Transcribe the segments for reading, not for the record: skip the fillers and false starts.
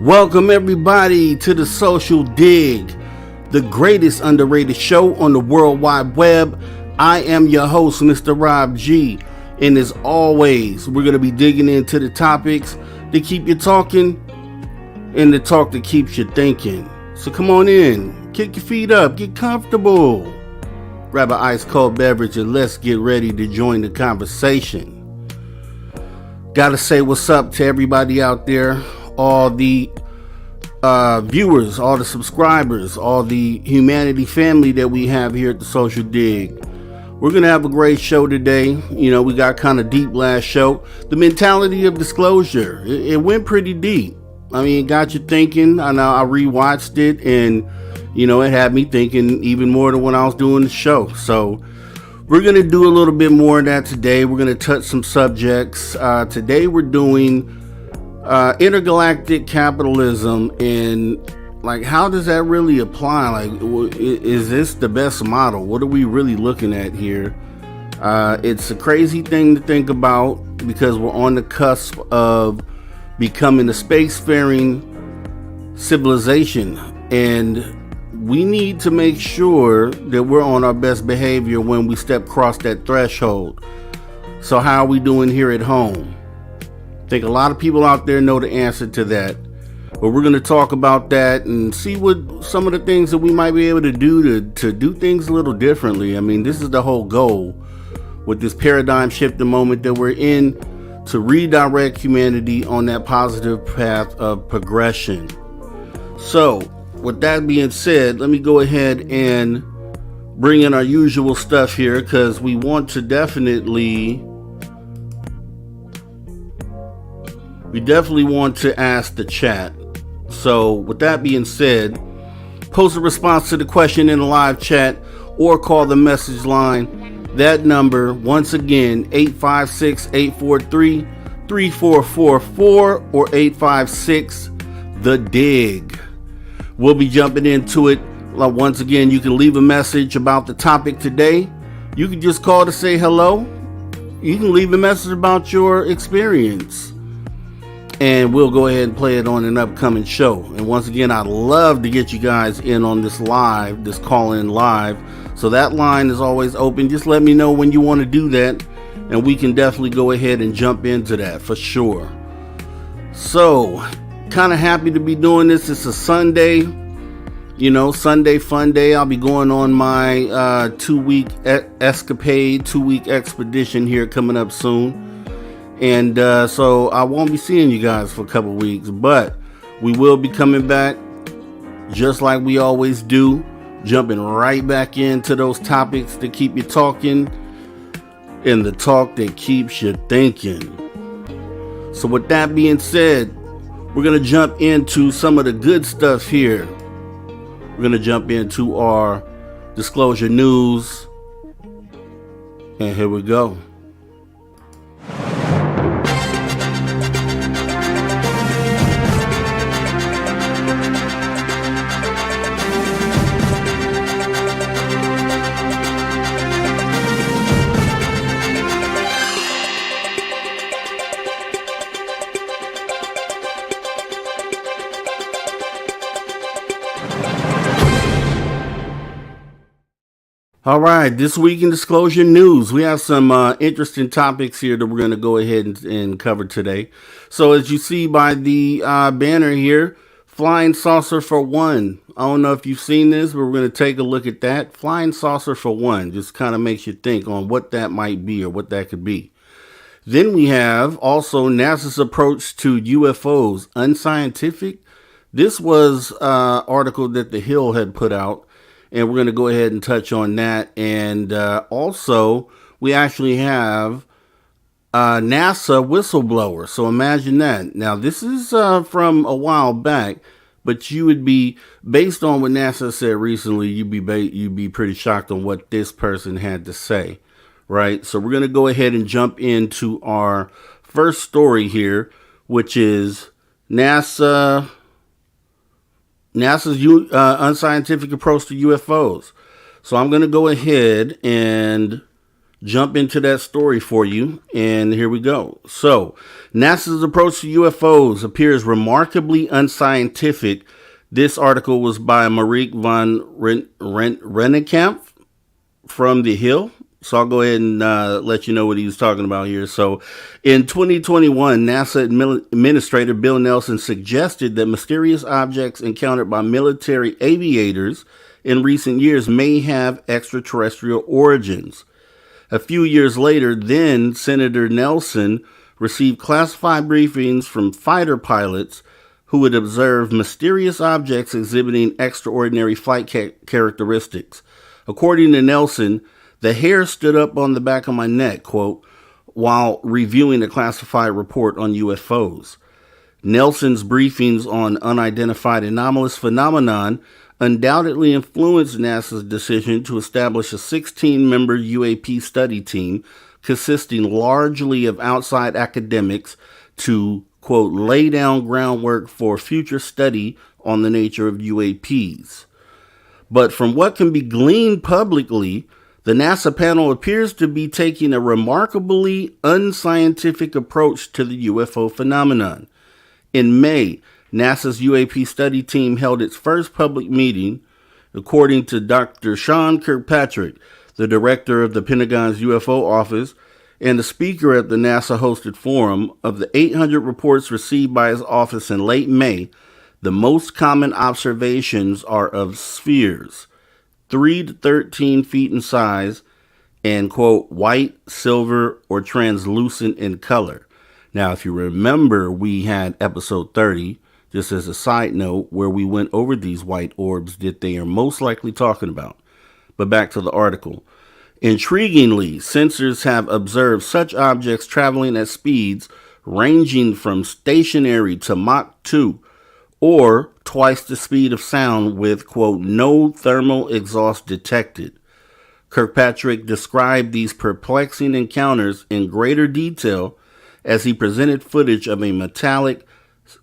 Welcome everybody to the Social Dig, the greatest underrated show on the World Wide Web. I am your host, Mr. Rob G, and as always, we're going to be digging into the topics that keep you talking and the talk that keeps you thinking. So come on in, kick your feet up, get comfortable, grab an ice cold beverage, and let's get ready to join the conversation. Gotta say what's up to everybody out there, all the viewers, all the subscribers, all the humanity family that we have here at the Social Dig. We're going to have a great show today. You know, we got kind of deep last show. The mentality of disclosure, it went pretty deep. I mean, it got you thinking. I know I rewatched it and, you know, it had me thinking even more than when I was doing the show. So we're going to do a little bit more of that today. We're going to touch some subjects. Today we're doing intergalactic capitalism, and like, how does that really apply? Like, is this the best model? What are we really looking at here? It's a crazy thing to think about because we're on the cusp of becoming a spacefaring civilization, and we need to make sure that we're on our best behavior when we step across that threshold. So how are we doing here at home? I think a lot of people out there know the answer to that, but we're going to talk about that and see what some of the things that we might be able to do to do things a little differently. I mean, this is the whole goal with this paradigm shift, the moment that we're in, to redirect humanity on that positive path of progression. So with that being said, let me go ahead and bring in our usual stuff here, because we want to definitely want to ask the chat. So with that being said, post a response to the question in the live chat or call the message line. That number, once again, 856-843-3444 or 856-THE-DIG. We'll be jumping into it. Once again, you can leave a message about the topic today. You can just call to say hello. You can leave a message about your experience, and we'll go ahead and play it on an upcoming show. And once again, I'd love to get you guys in on this call-in live. So that line is always open. Just let me know when you want to do that, and we can definitely go ahead and jump into that for sure. So, kind of happy to be doing this. It's a Sunday, Sunday fun day. I'll be going on my 2-week escapade, 2-week expedition here coming up soon. And so I won't be seeing you guys for a couple weeks, but we will be coming back just like we always do, jumping right back into those topics that keep you talking and the talk that keeps you thinking. So with that being said, we're going to jump into some of the good stuff here. We're going to jump into our disclosure news, and here we go. All right, this week in disclosure news, we have some interesting topics here that we're going to go ahead and cover today. So as you see by the banner here, flying saucer for one. I don't know if you've seen this, but we're going to take a look at that. Flying saucer for one just kind of makes you think on what that might be or what that could be. Then we have also NASA's approach to UFOs, unscientific. This was an article that The Hill had put out, and we're going to go ahead and touch on that. And also, we actually have NASA whistleblower. So imagine that. Now, this is from a while back, but you would be, based on what NASA said recently, you'd be pretty shocked on what this person had to say, right? So we're going to go ahead and jump into our first story here, which is NASA's unscientific approach to UFOs. So I'm going to go ahead and jump into that story for you, and here we go. So, NASA's approach to UFOs appears remarkably unscientific. This article was by Marieke van Rennekamp from The Hill. So I'll go ahead and let you know what he was talking about here. So in 2021, NASA Administrator Bill Nelson suggested that mysterious objects encountered by military aviators in recent years may have extraterrestrial origins. A few years later, then Senator Nelson received classified briefings from fighter pilots who had observed mysterious objects exhibiting extraordinary flight characteristics. According to Nelson, the hair stood up on the back of my neck, quote, while reviewing a classified report on UFOs. Nelson's briefings on unidentified anomalous phenomenon undoubtedly influenced NASA's decision to establish a 16-member UAP study team consisting largely of outside academics to, quote, lay down groundwork for future study on the nature of UAPs. But from what can be gleaned publicly, the NASA panel appears to be taking a remarkably unscientific approach to the UFO phenomenon. In May, NASA's UAP study team held its first public meeting. According to Dr. Sean Kirkpatrick, the director of the Pentagon's UFO office and the speaker at the NASA-hosted forum, of the 800 reports received by his office in late May, the most common observations are of spheres, 3 to 13 feet in size, and, quote, white, silver, or translucent in color. Now, if you remember, we had episode 30, just as a side note, where we went over these white orbs that they are most likely talking about. But back to the article. Intriguingly, sensors have observed such objects traveling at speeds ranging from stationary to Mach 2, or twice the speed of sound with, quote, no thermal exhaust detected. Kirkpatrick described these perplexing encounters in greater detail as he presented footage of a metallic,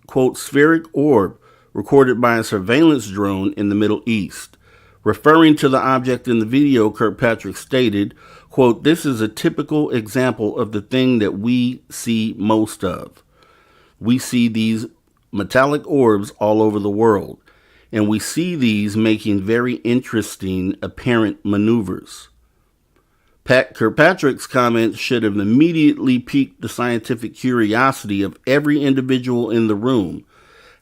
quote, spheric orb recorded by a surveillance drone in the Middle East. Referring to the object in the video, Kirkpatrick stated, quote, this is a typical example of the thing that we see most of. We see these metallic orbs all over the world, and we see these making very interesting apparent maneuvers. Kirkpatrick's comments should have immediately piqued the scientific curiosity of every individual in the room.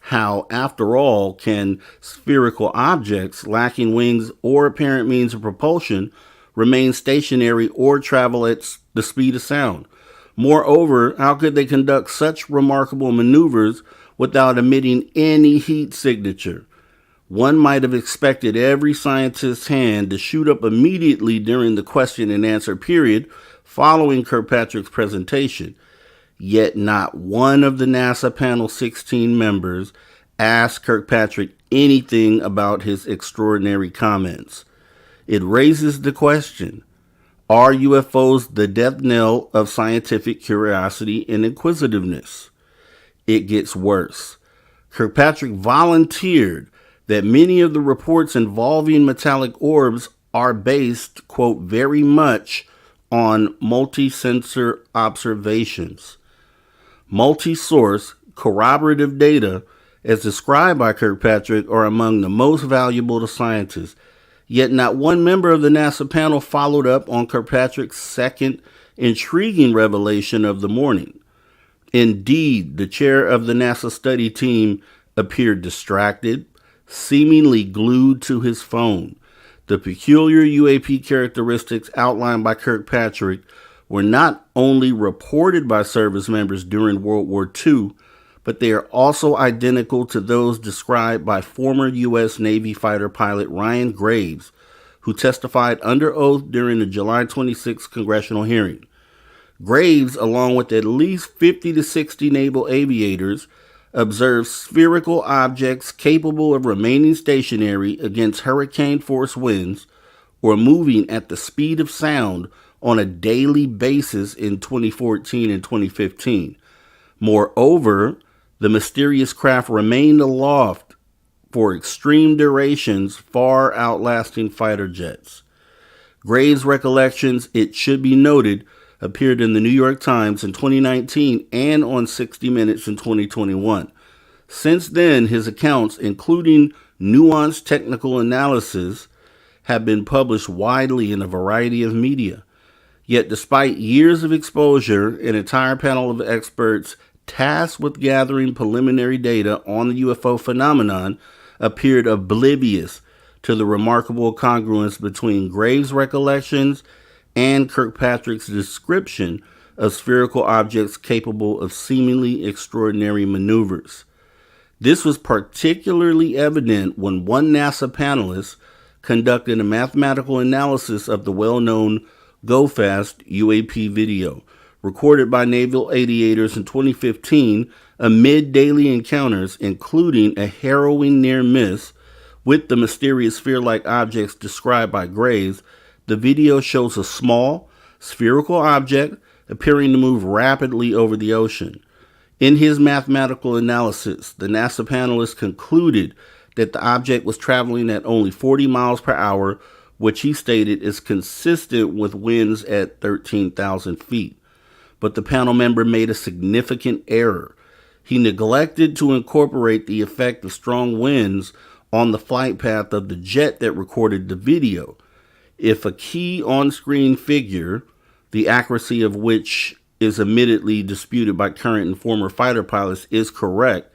How, after all, can spherical objects lacking wings or apparent means of propulsion remain stationary or travel at the speed of sound? Moreover, how could they conduct such remarkable maneuvers without emitting any heat signature? One might have expected every scientist's hand to shoot up immediately during the question and answer period following Kirkpatrick's presentation. Yet not one of the NASA panel 16 members asked Kirkpatrick anything about his extraordinary comments. It raises the question, are UFOs the death knell of scientific curiosity and inquisitiveness? It gets worse. Kirkpatrick volunteered that many of the reports involving metallic orbs are based, quote, very much on multi-sensor observations. Multi-source corroborative data, as described by Kirkpatrick, are among the most valuable to scientists. Yet not one member of the NASA panel followed up on Kirkpatrick's second intriguing revelation of the morning. Indeed, the chair of the NASA study team appeared distracted, seemingly glued to his phone. The peculiar UAP characteristics outlined by Kirkpatrick were not only reported by service members during World War II, but they are also identical to those described by former U.S. Navy fighter pilot Ryan Graves, who testified under oath during the July 26 congressional hearing. Graves, along with at least 50 to 60 naval aviators, observed spherical objects capable of remaining stationary against hurricane-force winds or moving at the speed of sound on a daily basis in 2014 and 2015. Moreover, the mysterious craft remained aloft for extreme durations, far outlasting fighter jets. Graves' recollections, it should be noted, appeared in the New York Times in 2019 and on 60 Minutes in 2021. Since then, his accounts, including nuanced technical analysis, have been published widely in a variety of media. Yet, despite years of exposure, an entire panel of experts tasked with gathering preliminary data on the UFO phenomenon appeared oblivious to the remarkable congruence between Graves' recollections and Kirkpatrick's description of spherical objects capable of seemingly extraordinary maneuvers. This was particularly evident when one NASA panelist conducted a mathematical analysis of the well-known Go Fast UAP video, recorded by naval aviators in 2015 amid daily encounters, including a harrowing near miss with the mysterious sphere-like objects described by Graves. The video shows a small, spherical object appearing to move rapidly over the ocean. In his mathematical analysis, the NASA panelist concluded that the object was traveling at only 40 miles per hour, which he stated is consistent with winds at 13,000 feet. But the panel member made a significant error. He neglected to incorporate the effect of strong winds on the flight path of the jet that recorded the video. If a key on-screen figure, the accuracy of which is admittedly disputed by current and former fighter pilots, is correct,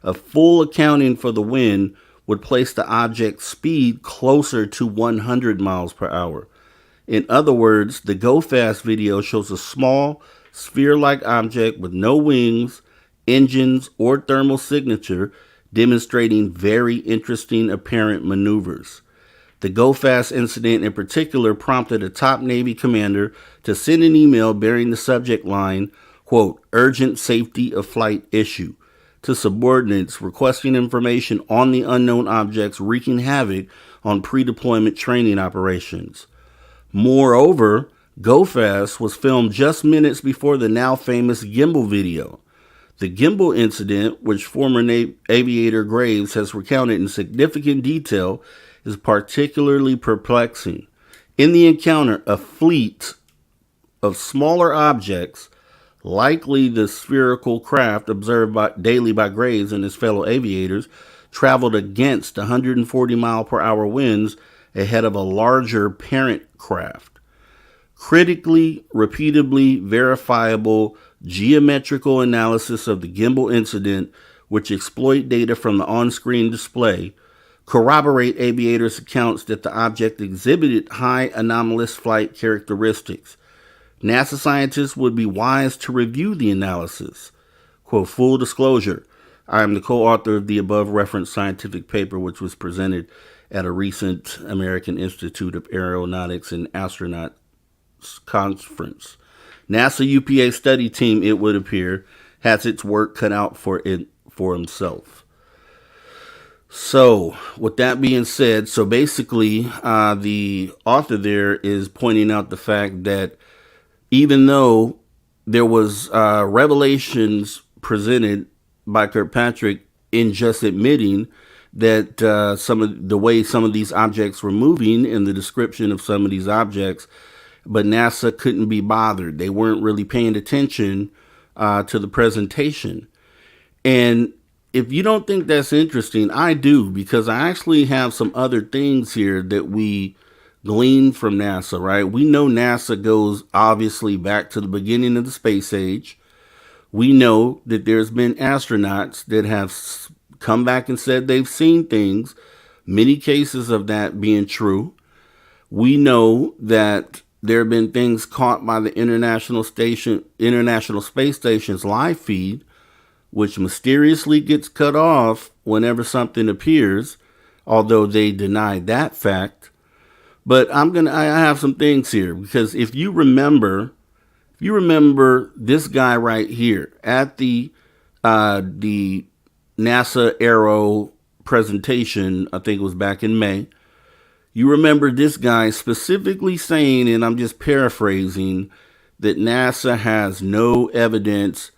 a full accounting for the wind would place the object's speed closer to 100 miles per hour. In other words, the Go Fast video shows a small, sphere-like object with no wings, engines, or thermal signature, demonstrating very interesting apparent maneuvers. The Go Fast incident in particular prompted a top Navy commander to send an email bearing the subject line, quote, "urgent safety of flight issue," to subordinates requesting information on the unknown objects wreaking havoc on pre-deployment training operations. Moreover, Go Fast was filmed just minutes before the now famous gimbal video. The gimbal incident, which former aviator Graves has recounted in significant detail, is particularly perplexing. In the encounter, a fleet of smaller objects, likely the spherical craft observed daily by Graves and his fellow aviators, traveled against 140 mile per hour winds ahead of a larger parent craft. Critically, repeatably verifiable geometrical analysis of the gimbal incident, which exploit data from the on-screen display, corroborate aviators' accounts that the object exhibited high anomalous flight characteristics. NASA scientists would be wise to review the analysis. Quote, full disclosure, I am the co-author of the above referenced scientific paper, which was presented at a recent American Institute of Aeronautics and Astronautics conference. NASA UPA study team, it would appear, has its work cut out for himself. So, with that being said, so basically, the author there is pointing out the fact that even though there was revelations presented by Kirkpatrick in just admitting that some of the way some of these objects were moving in the description of some of these objects, but NASA couldn't be bothered. They weren't really paying attention to the presentation. And if you don't think that's interesting, I do, because I actually have some other things here that we glean from NASA, right? We know NASA goes obviously back to the beginning of the space age. We know that there's been astronauts that have come back and said they've seen things, many cases of that being true. We know that there have been things caught by the International Space Station's live feed, which mysteriously gets cut off whenever something appears, although they denied that fact. But I have some things here, because if you remember this guy right here at the NASA Aero presentation, I think it was back in May. You remember this guy specifically saying, and I'm just paraphrasing, that NASA has no evidence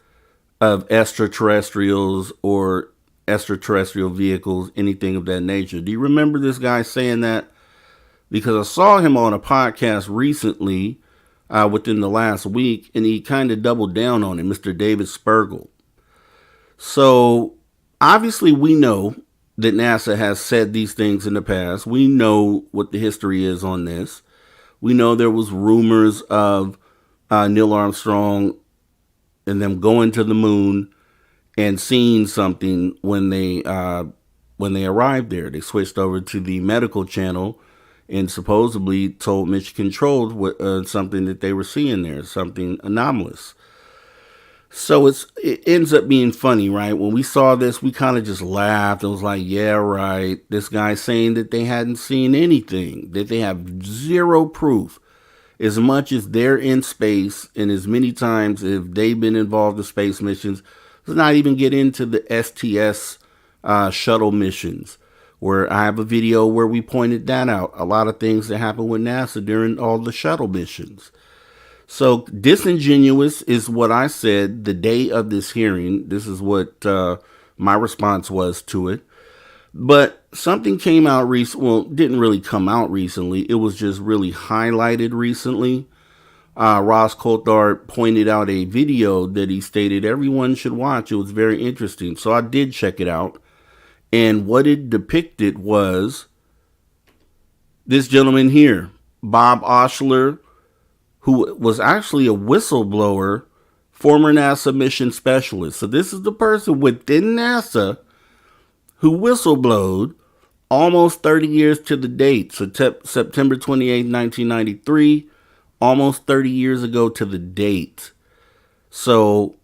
of extraterrestrials or extraterrestrial vehicles, anything of that nature. Do you remember this guy saying that? because I saw him on a podcast recently within the last week, and he kind of doubled down on it, Mr. David Spergel. So obviously we know that NASA has said these things in the past. We know what the history is on this. We know there was rumors of Neil Armstrong and them going to the moon and seeing something when they arrived there. They switched over to the medical channel and supposedly told Mission Control something that they were seeing there, something anomalous. So it ends up being funny, right? When we saw this, we kind of just laughed. It was like, yeah, right. This guy's saying that they hadn't seen anything, that they have zero proof. As much as they're in space and as many times if they've been involved in space missions, let's not even get into the STS shuttle missions, where I have a video where we pointed that out. A lot of things that happened with NASA during all the shuttle missions. So disingenuous is what I said the day of this hearing. This is what my response was to it. But something came out recently. Well, didn't really come out recently. It was just really highlighted recently. Ross Coulthard pointed out a video that he stated everyone should watch. It was very interesting. So I did check it out. And what it depicted was this gentleman here, Bob Oshler, who was actually a whistleblower, former NASA mission specialist. So this is the person within NASA who whistleblowed almost 30 years to the date. So September 28, 1993, almost 30 years ago to the date. So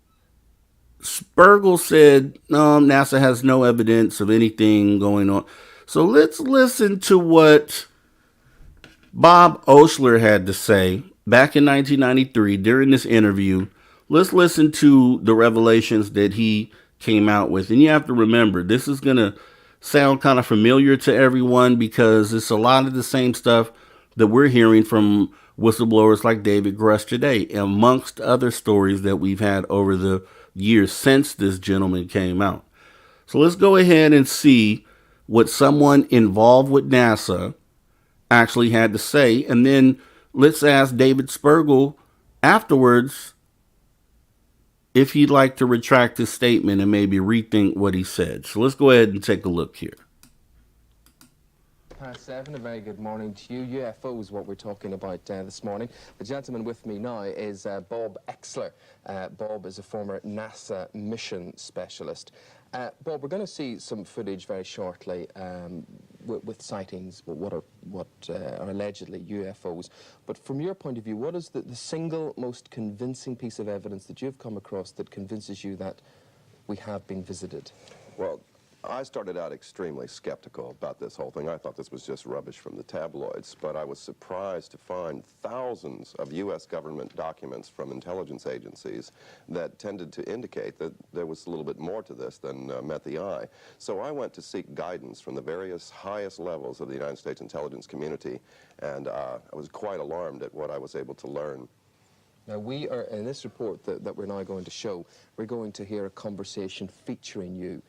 Spergel said, no, NASA has no evidence of anything going on. So let's listen to what Bob Oshler had to say back in 1993 during this interview. Let's listen to the revelations that he came out with. And you have to remember, this is going to sound kind of familiar to everyone because it's a lot of the same stuff that we're hearing from whistleblowers like David Grush today, amongst other stories that we've had over the years since this gentleman came out. So let's go ahead and see what someone involved with NASA actually had to say, and then let's ask David Spergel afterwards if he'd like to retract his statement and maybe rethink what he said. So let's go ahead and take a look here. Past 7, a very good morning to you. UFO is what we're talking about this morning. The gentleman with me now is Bob Exler. Bob is a former NASA mission specialist. Bob, we're going to see some footage very shortly with sightings, what are allegedly UFOs. But from your point of view, what is the single most convincing piece of evidence that you've come across that convinces you that we have been visited? Well, I started out extremely skeptical about this whole thing. I thought this was just rubbish from the tabloids, but I was surprised to find thousands of U.S. government documents from intelligence agencies that tended to indicate that there was a little bit more to this than met the eye. So I went to seek guidance from the various highest levels of the United States intelligence community, and I was quite alarmed at what I was able to learn. Now, we are, in this report that we're now going to show, we're going to hear a conversation featuring you.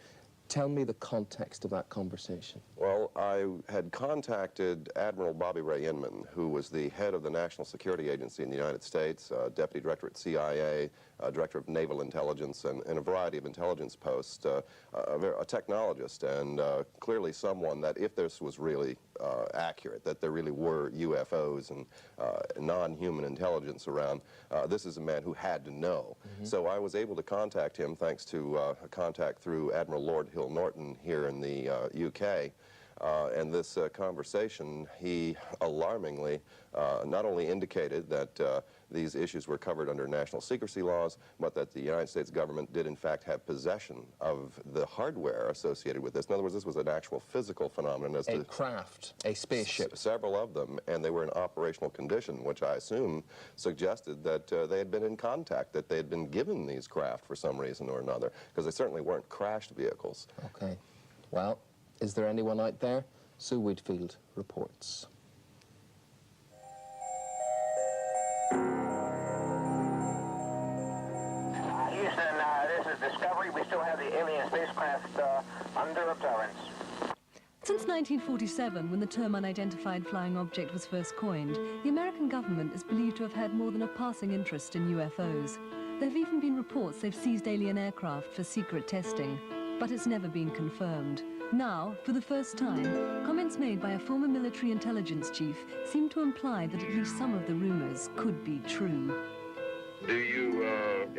Tell me the context of that conversation. Well, I had contacted Admiral Bobby Ray Inman, who was the head of the National Security Agency in the United States, Deputy Director at CIA, Director of Naval Intelligence, and a variety of intelligence posts, a technologist, and clearly someone that if this was really accurate, that there really were UFOs and non-human intelligence around, this is a man who had to know. Mm-hmm. So I was able to contact him thanks to a contact through Admiral Lord Hill Norton here in the UK. And this conversation, he alarmingly not only indicated that these issues were covered under national secrecy laws, but that the United States government did in fact have possession of the hardware associated with this. In other words, this was an actual physical phenomenon. A craft, a spaceship. Several of them, and they were in operational condition, which I assume suggested that they had been in contact, that they had been given these craft for some reason or another, because they certainly weren't crashed vehicles. Okay. Well, is there anyone out there? Sue Whitfield reports. Houston, this is Discovery. We still have the alien spacecraft under observance. Since 1947, when the term unidentified flying object was first coined, the American government is believed to have had more than a passing interest in UFOs. There have even been reports they've seized alien aircraft for secret testing, but it's never been confirmed. Now, for the first time, comments made by a former military intelligence chief seem to imply that at least some of the rumors could be true. Do you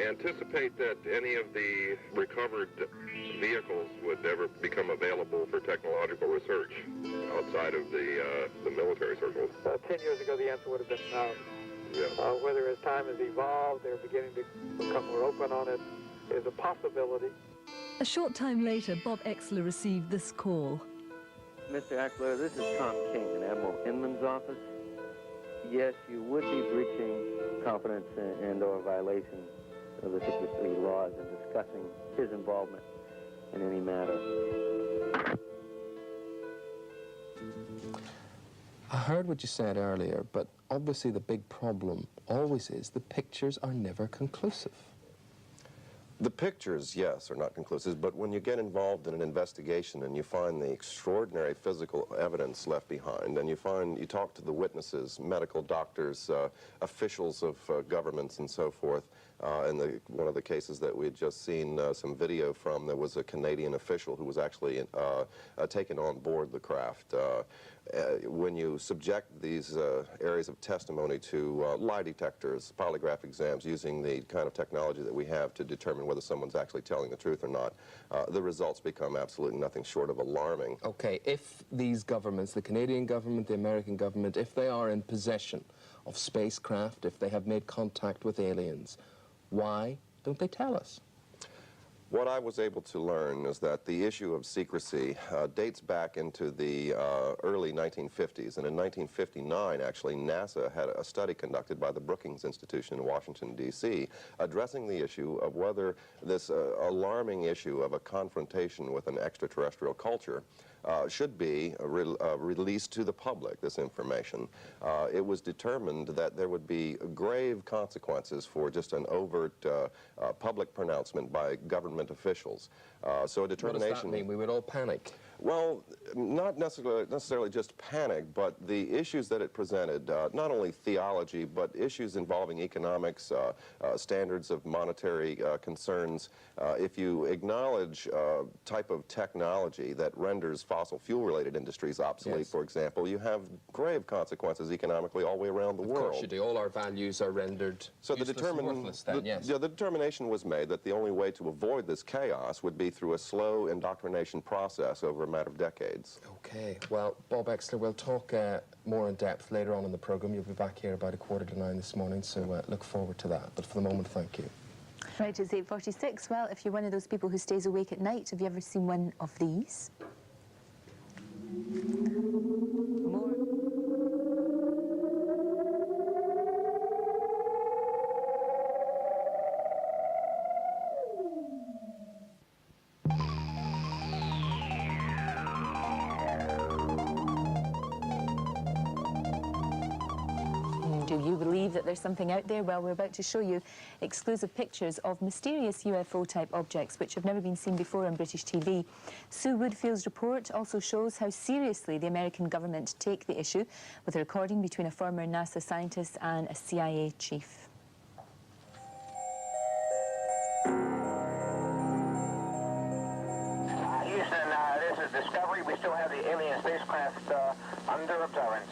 anticipate that any of the recovered vehicles would ever become available for technological research outside of the military circles? 10 years ago, the answer would have been no. Yeah. Whether as time has evolved, they're beginning to become more open on it, is a possibility. A short time later, Bob Exler received this call. Mr. Eckler, this is Tom King in Admiral Inman's office. Yes, you would be breaching confidence and/or violation of the secrecy laws in discussing his involvement in any matter. I heard what you said earlier, but obviously the big problem always is the pictures are never conclusive. The pictures, yes, are not conclusive, but when you get involved in an investigation and you find the extraordinary physical evidence left behind, and you talk to the witnesses, medical doctors, officials of governments and so forth, in one of the cases that we had just seen some video from, there was a Canadian official who was actually taken on board the craft. When you subject these areas of testimony to lie detectors, polygraph exams, using the kind of technology that we have to determine whether someone's actually telling the truth or not, the results become absolutely nothing short of alarming. Okay, if these governments, the Canadian government, the American government, if they are in possession of spacecraft, if they have made contact with aliens, why don't they tell us? What I was able to learn is that the issue of secrecy dates back into the early 1950s, and in 1959, actually, NASA had a study conducted by the Brookings Institution in Washington, D.C., addressing the issue of whether this alarming issue of a confrontation with an extraterrestrial culture should be released to the public, this information. It was determined that there would be grave consequences for just an overt public pronouncement by government officials. So a determination... What does that mean? We would all panic? Well, not necessarily just panic, but the issues that it presented, not only theology, but issues involving economics, standards of monetary concerns. If you acknowledge type of technology that renders fossil fuel-related industries obsolete, yes, for example, you have grave consequences economically all the way around the world. Of course you do. All our values are rendered useless and worthless then, yes. The determination was made that the only way to avoid this chaos would be through a slow indoctrination process over a matter of decades. Okay. Well, Bob Exler, we'll talk more in depth later on in the program. You'll be back here about 8:45 this morning, so look forward to that. But for the moment, thank you. Right, it's 8:46. Well, if you're one of those people who stays awake at night, have you ever seen one of these? More. Do you believe that there's something out there? Well, we're about to show you exclusive pictures of mysterious UFO-type objects which have never been seen before on British TV. Sue Woodfield's report also shows how seriously the American government take the issue, with a recording between a former NASA scientist and a CIA chief. Houston, this is Discovery. We still have the alien spacecraft under observance.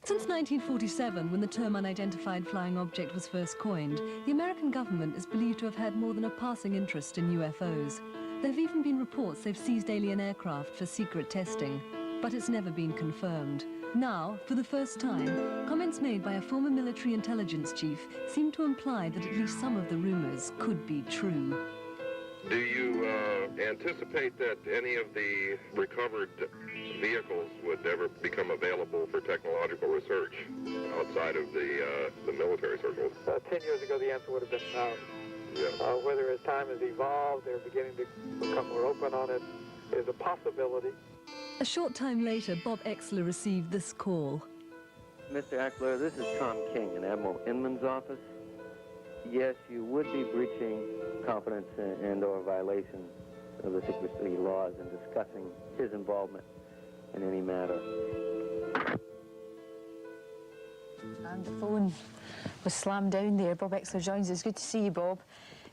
Since 1947, when the term unidentified flying object was first coined, the American government is believed to have had more than a passing interest in UFOs. There have even been reports they've seized alien aircraft for secret testing, but it's never been confirmed. Now, for the first time, comments made by a former military intelligence chief seem to imply that at least some of the rumors could be true. Do you anticipate that any of the recovered vehicles would ever become available for technological research outside of the military circles? 10 years ago, the answer would have been no. Yeah. Whether as time has evolved, they're beginning to become more open on it, is a possibility. A short time later, Bob Exler received this call. Mr. Eckler, this is Tom King in Admiral Inman's office. Yes, you would be breaching confidence and/or violation of the secrecy laws in discussing his involvement in any matter. And the phone was slammed down there. Bob Exler joins us. Good to see you, Bob.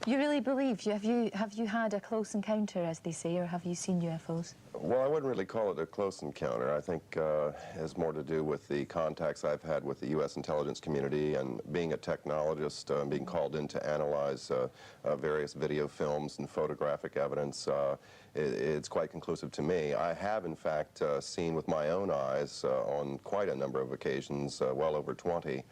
You really believe, have you had a close encounter, as they say, or have you seen UFOs? Well, I wouldn't really call it a close encounter. I think it has more to do with the contacts I've had with the U.S. intelligence community and being a technologist, being called in to analyze various video films and photographic evidence. It's quite conclusive to me. I have, in fact, seen with my own eyes on quite a number of occasions, well over 20,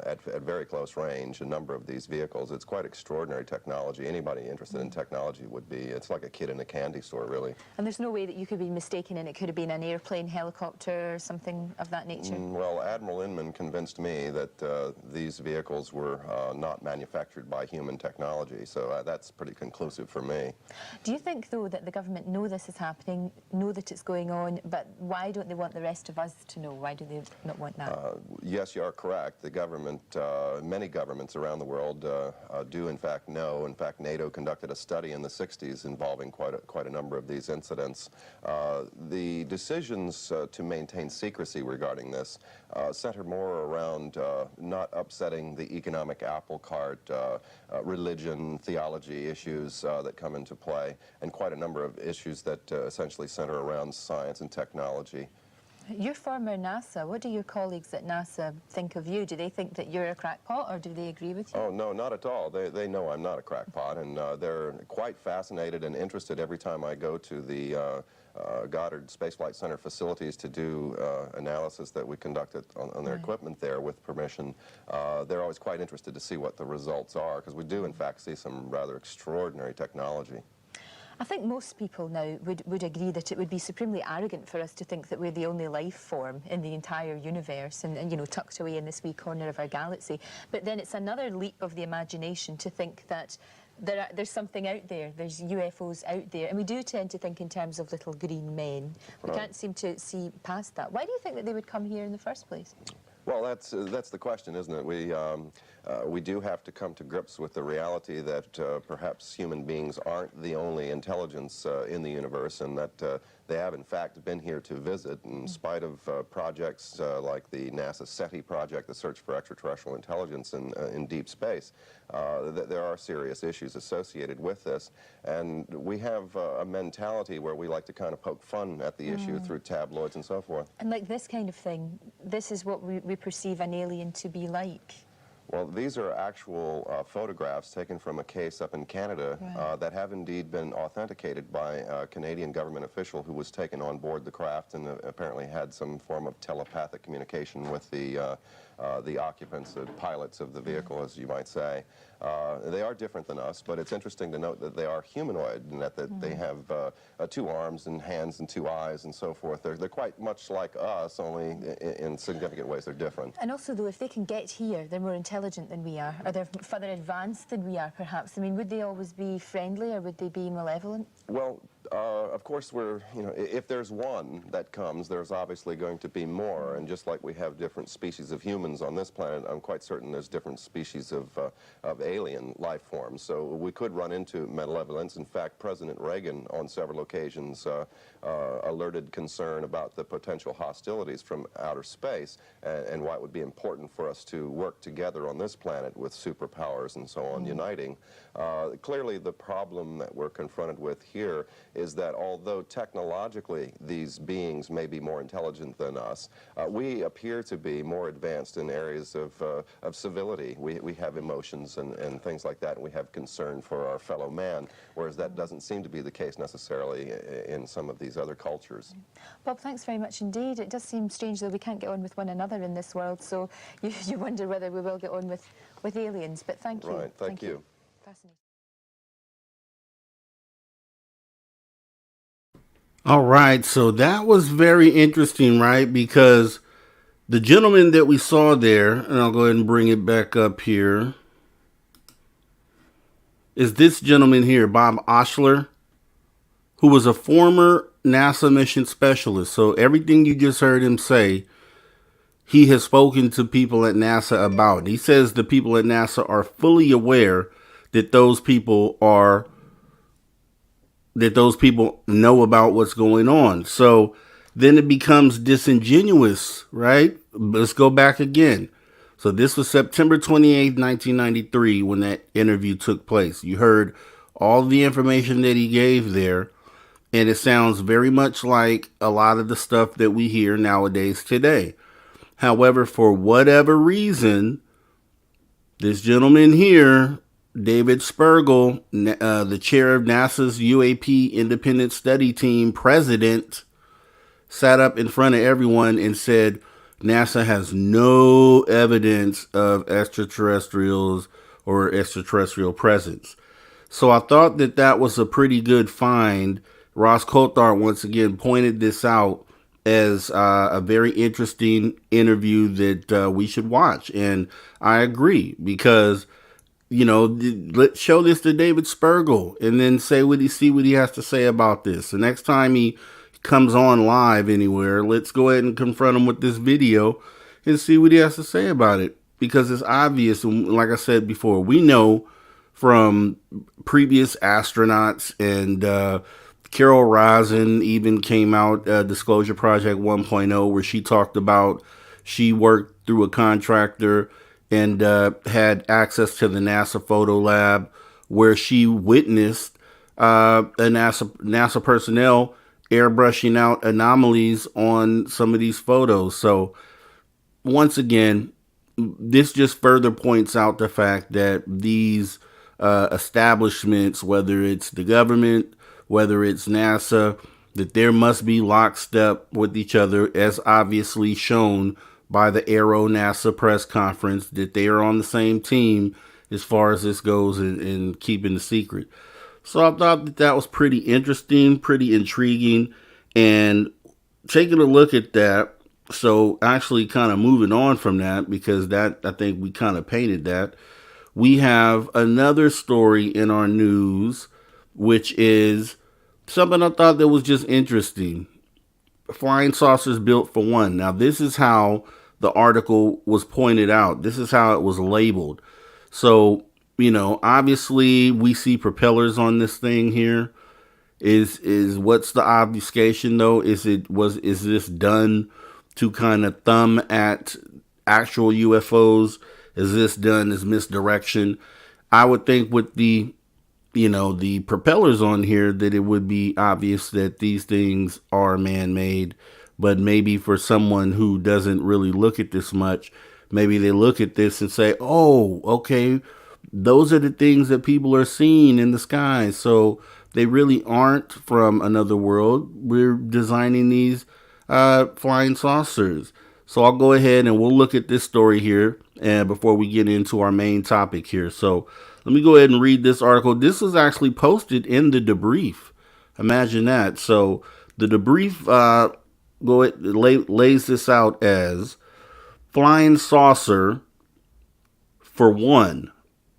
at very close range, a number of these vehicles. It's quite extraordinary technology. Anybody interested in technology would be, it's like a kid in a candy store, really. And there's no way that you could be mistaken and it could have been an airplane, helicopter, or something of that nature? Well, Admiral Inman convinced me that these vehicles were not manufactured by human technology, so that's pretty conclusive for me. Do you think, though, that the government know this is happening, know that it's going on, but why don't they want the rest of us to know? Why do they not want that? Yes, you are correct. The government, many governments around the world do in fact know. In fact, NATO conducted a study in the 60s involving quite a number of these incidents. The decisions to maintain secrecy regarding this center more around not upsetting the economic apple cart, religion, theology issues that come into play, and quite a number of issues that essentially center around science and technology. You're former NASA. What do your colleagues at NASA think of you? Do they think that you're a crackpot, or do they agree with you? Oh, no, not at all. They know I'm not a crackpot, and they're quite fascinated and interested every time I go to the Goddard Space Flight Center facilities to do analysis that we conducted on their equipment there with permission. They're always quite interested to see what the results are, because we do, in fact, see some rather extraordinary technology. I think most people now would agree that it would be supremely arrogant for us to think that we're the only life form in the entire universe and you know, tucked away in this wee corner of our galaxy. But then it's another leap of the imagination to think that there's something out there, there's UFOs out there, and we do tend to think in terms of little green men. We can't seem to see past that. Why do you think that they would come here in the first place? Well, that's the question, isn't it? We do have to come to grips with the reality that perhaps human beings aren't the only intelligence in the universe, and that they have, in fact, been here to visit, in spite of projects like the NASA SETI project, the search for extraterrestrial intelligence in deep space. There are serious issues associated with this, and we have a mentality where we like to kind of poke fun at the issue through tabloids and so forth. And like this kind of thing, this is what we perceive an alien to be like. Well, these are actual photographs taken from a case up in Canada that have indeed been authenticated by a Canadian government official who was taken on board the craft and apparently had some form of telepathic communication with the occupants, the pilots of the vehicle, as you might say. They are different than us, but it's interesting to note that they are humanoid and that they have 2 arms and hands and 2 eyes and so forth. They're quite much like us, only in significant ways they're different. And also, though, if they can get here, they're more intelligent than we are, or they're further advanced than we are, perhaps. I mean, would they always be friendly, or would they be malevolent? Well, of course, if there's one that comes, there's obviously going to be more, and just like we have different species of humans on this planet, I'm quite certain there's different species of alien life forms. So we could run into malevolence. In fact, President Reagan, on several occasions, alerted concern about the potential hostilities from outer space, and why it would be important for us to work together on this planet with superpowers and so on, uniting. Clearly, the problem that we're confronted with here is that although technologically these beings may be more intelligent than us, we appear to be more advanced in areas of civility. We have emotions and things like that, and we have concern for our fellow man, whereas that doesn't seem to be the case necessarily in some of these other cultures. Bob, thanks very much indeed. It does seem strange, though, we can't get on with one another in this world, so you wonder whether we will get on with aliens, but thank you. Right, thank you. Fascinating. All right, so that was very interesting, right? Because the gentleman that we saw there, and I'll go ahead and bring it back up here, is this gentleman here, Bob Oshler, who was a former NASA mission specialist. So everything you just heard him say, he has spoken to people at NASA about. He says the people at NASA are fully aware that those people know about what's going on. So then it becomes disingenuous, right? Let's go back again. So this was September 28th, 1993, when that interview took place. You heard all the information that he gave there, and it sounds very much like a lot of the stuff that we hear nowadays today. However, for whatever reason, this gentleman here, David Spergel, the chair of NASA's UAP Independent Study Team president, sat up in front of everyone and said NASA has no evidence of extraterrestrials or extraterrestrial presence. So I thought that that was a pretty good find. Ross Coulthard once again pointed this out as a very interesting interview that we should watch. And I agree, because, you know, let's show this to David Spergel and then see what he has to say about this. The next time he comes on live anywhere, let's go ahead and confront him with this video and see what he has to say about it. Because it's obvious, and like I said before, we know from previous astronauts, and Carol Rosin even came out, Disclosure Project 1.0, where she talked about she worked through a contractor and had access to the NASA photo lab, where she witnessed a NASA personnel airbrushing out anomalies on some of these photos. So once again, this just further points out the fact that these establishments, whether it's the government, whether it's NASA, that there must be lockstep with each other, as obviously shown by the Aero NASA press conference, that they are on the same team as far as this goes in keeping the secret. So I thought that that was pretty interesting, pretty intriguing, and taking a look at that. So actually kind of moving on from that, because that, I think we kind of painted that. We have another story in our news, which is something I thought that was just interesting. Flying saucers built for one. Now, this is how the article was pointed out. This is how it was labeled. So, you know, obviously we see propellers on this thing here. Is what's the obfuscation though? Is this done to kind of thumb at actual UFOs? Is this done as misdirection? I would think with the, you know, the propellers on here, that it would be obvious that these things are man-made. But maybe for someone who doesn't really look at this much, maybe they look at this and say, oh, okay, those are the things that people are seeing in the sky. So they really aren't from another world. We're designing these flying saucers. So I'll go ahead and we'll look at this story here, and before we get into our main topic here. So let me go ahead and read this article. This was actually posted in the debrief. Imagine that. So the debrief lays this out as flying saucer for one,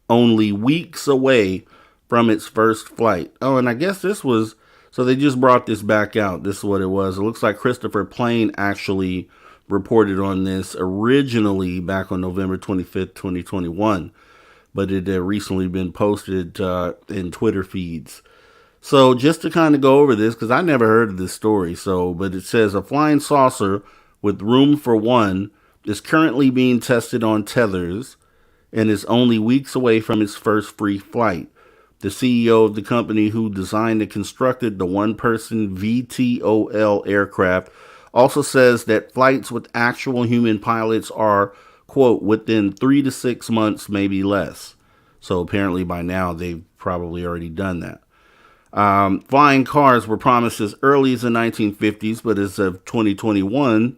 only weeks away from its first flight. Oh, and I guess this was, so they just brought this back out. This is what it was. It looks like Christopher Plain actually reported on this originally back on November 25th, 2021, but it had recently been posted in Twitter feeds. So just to kind of go over this, because I never heard of this story, but it says a flying saucer with room for one is currently being tested on tethers and is only weeks away from its first free flight. The CEO of the company who designed and constructed the one-person VTOL aircraft also says that flights with actual human pilots are, quote, within 3 to 6 months, maybe less. So apparently by now they've probably already done that. Flying cars were promised as early as the 1950s, but as of 2021,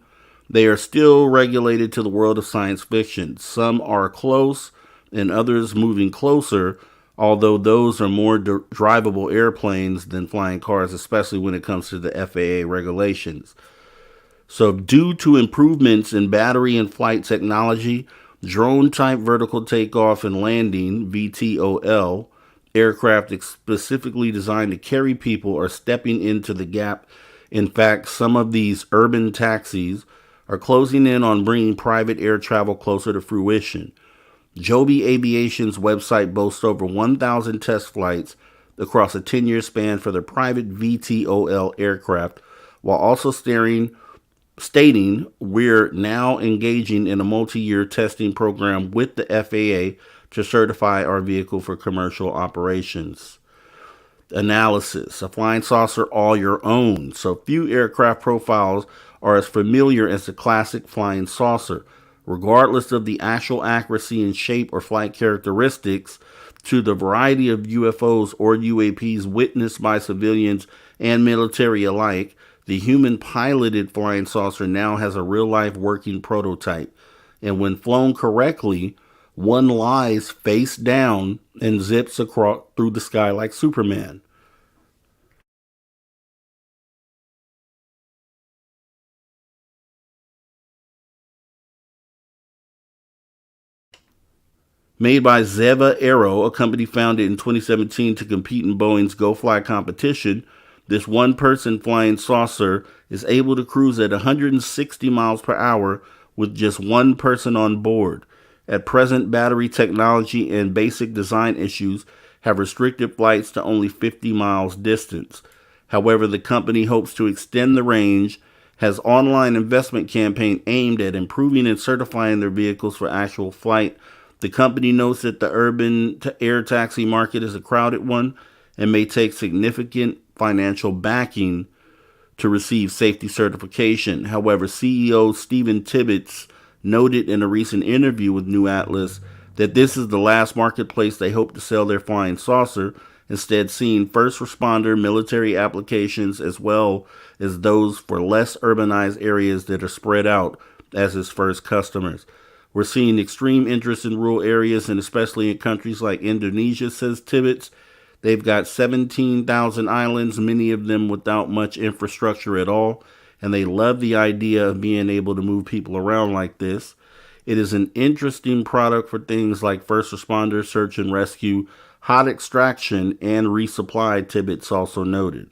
they are still regulated to the world of science fiction. Some are close and others moving closer, although those are more drivable airplanes than flying cars, especially when it comes to the FAA regulations. So due to improvements in battery and flight technology, drone-type vertical takeoff and landing, VTOL, aircraft specifically designed to carry people are stepping into the gap. In fact, some of these urban taxis are closing in on bringing private air travel closer to fruition. Joby Aviation's website boasts over 1,000 test flights across a 10-year span for their private VTOL aircraft, while also stating we're now engaging in a multi-year testing program with the FAA to certify our vehicle for commercial operations. Analysis: a flying saucer all your own. So few aircraft profiles are as familiar as the classic flying saucer. Regardless of the actual accuracy and shape or flight characteristics, to the variety of UFOs or UAPs witnessed by civilians and military alike, the human piloted flying saucer now has a real life working prototype. And when flown correctly, one lies face down and zips across through the sky like Superman. Made by Zeva Aero, a company founded in 2017 to compete in Boeing's Go Fly competition, this one-person flying saucer is able to cruise at 160 miles per hour with just one person on board. At present, battery technology and basic design issues have restricted flights to only 50 miles distance. However, the company hopes to extend the range, has online investment campaign aimed at improving and certifying their vehicles for actual flight. The company notes that the urban air taxi market is a crowded one and may take significant financial backing to receive safety certification. However, CEO Stephen Tibbetts noted in a recent interview with New Atlas that this is the last marketplace they hope to sell their flying saucer, instead seeing first responder military applications as well as those for less urbanized areas that are spread out as his first customers. We're seeing extreme interest in rural areas and especially in countries like Indonesia, says Tibbetts. They've got 17,000 islands, many of them without much infrastructure at all, and they love the idea of being able to move people around like this. It is an interesting product for things like first responder, search and rescue, hot extraction, and resupply, Tibbetts also noted.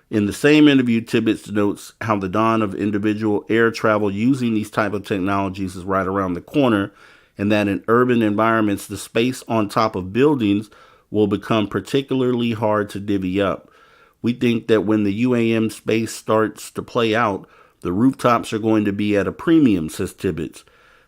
In the same interview, Tibbetts notes how the dawn of individual air travel using these type of technologies is right around the corner, and that in urban environments, the space on top of buildings will become particularly hard to divvy up. We think that when the UAM space starts to play out, the rooftops are going to be at a premium, says Tibbetts.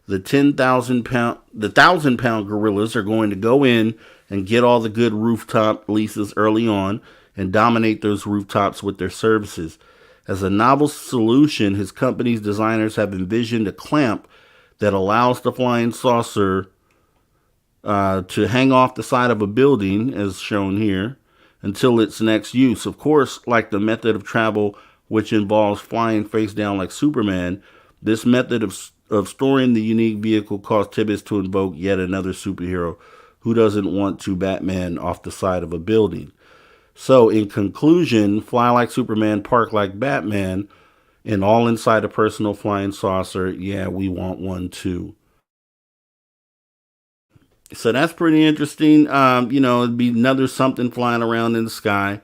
The 1,000-pound gorillas are going to go in and get all the good rooftop leases early on and dominate those rooftops with their services. As a novel solution, his company's designers have envisioned a clamp that allows the flying saucer to hang off the side of a building, as shown here, until its next use. Of course, like the method of travel, which involves flying face down like Superman, this method of storing the unique vehicle caused Tibbetts to invoke yet another superhero. Who doesn't want to Batman off the side of a building? So, in conclusion, fly like Superman, park like Batman, and all inside a personal flying saucer. Yeah, we want one too. So that's pretty interesting. It'd be another something flying around in the sky.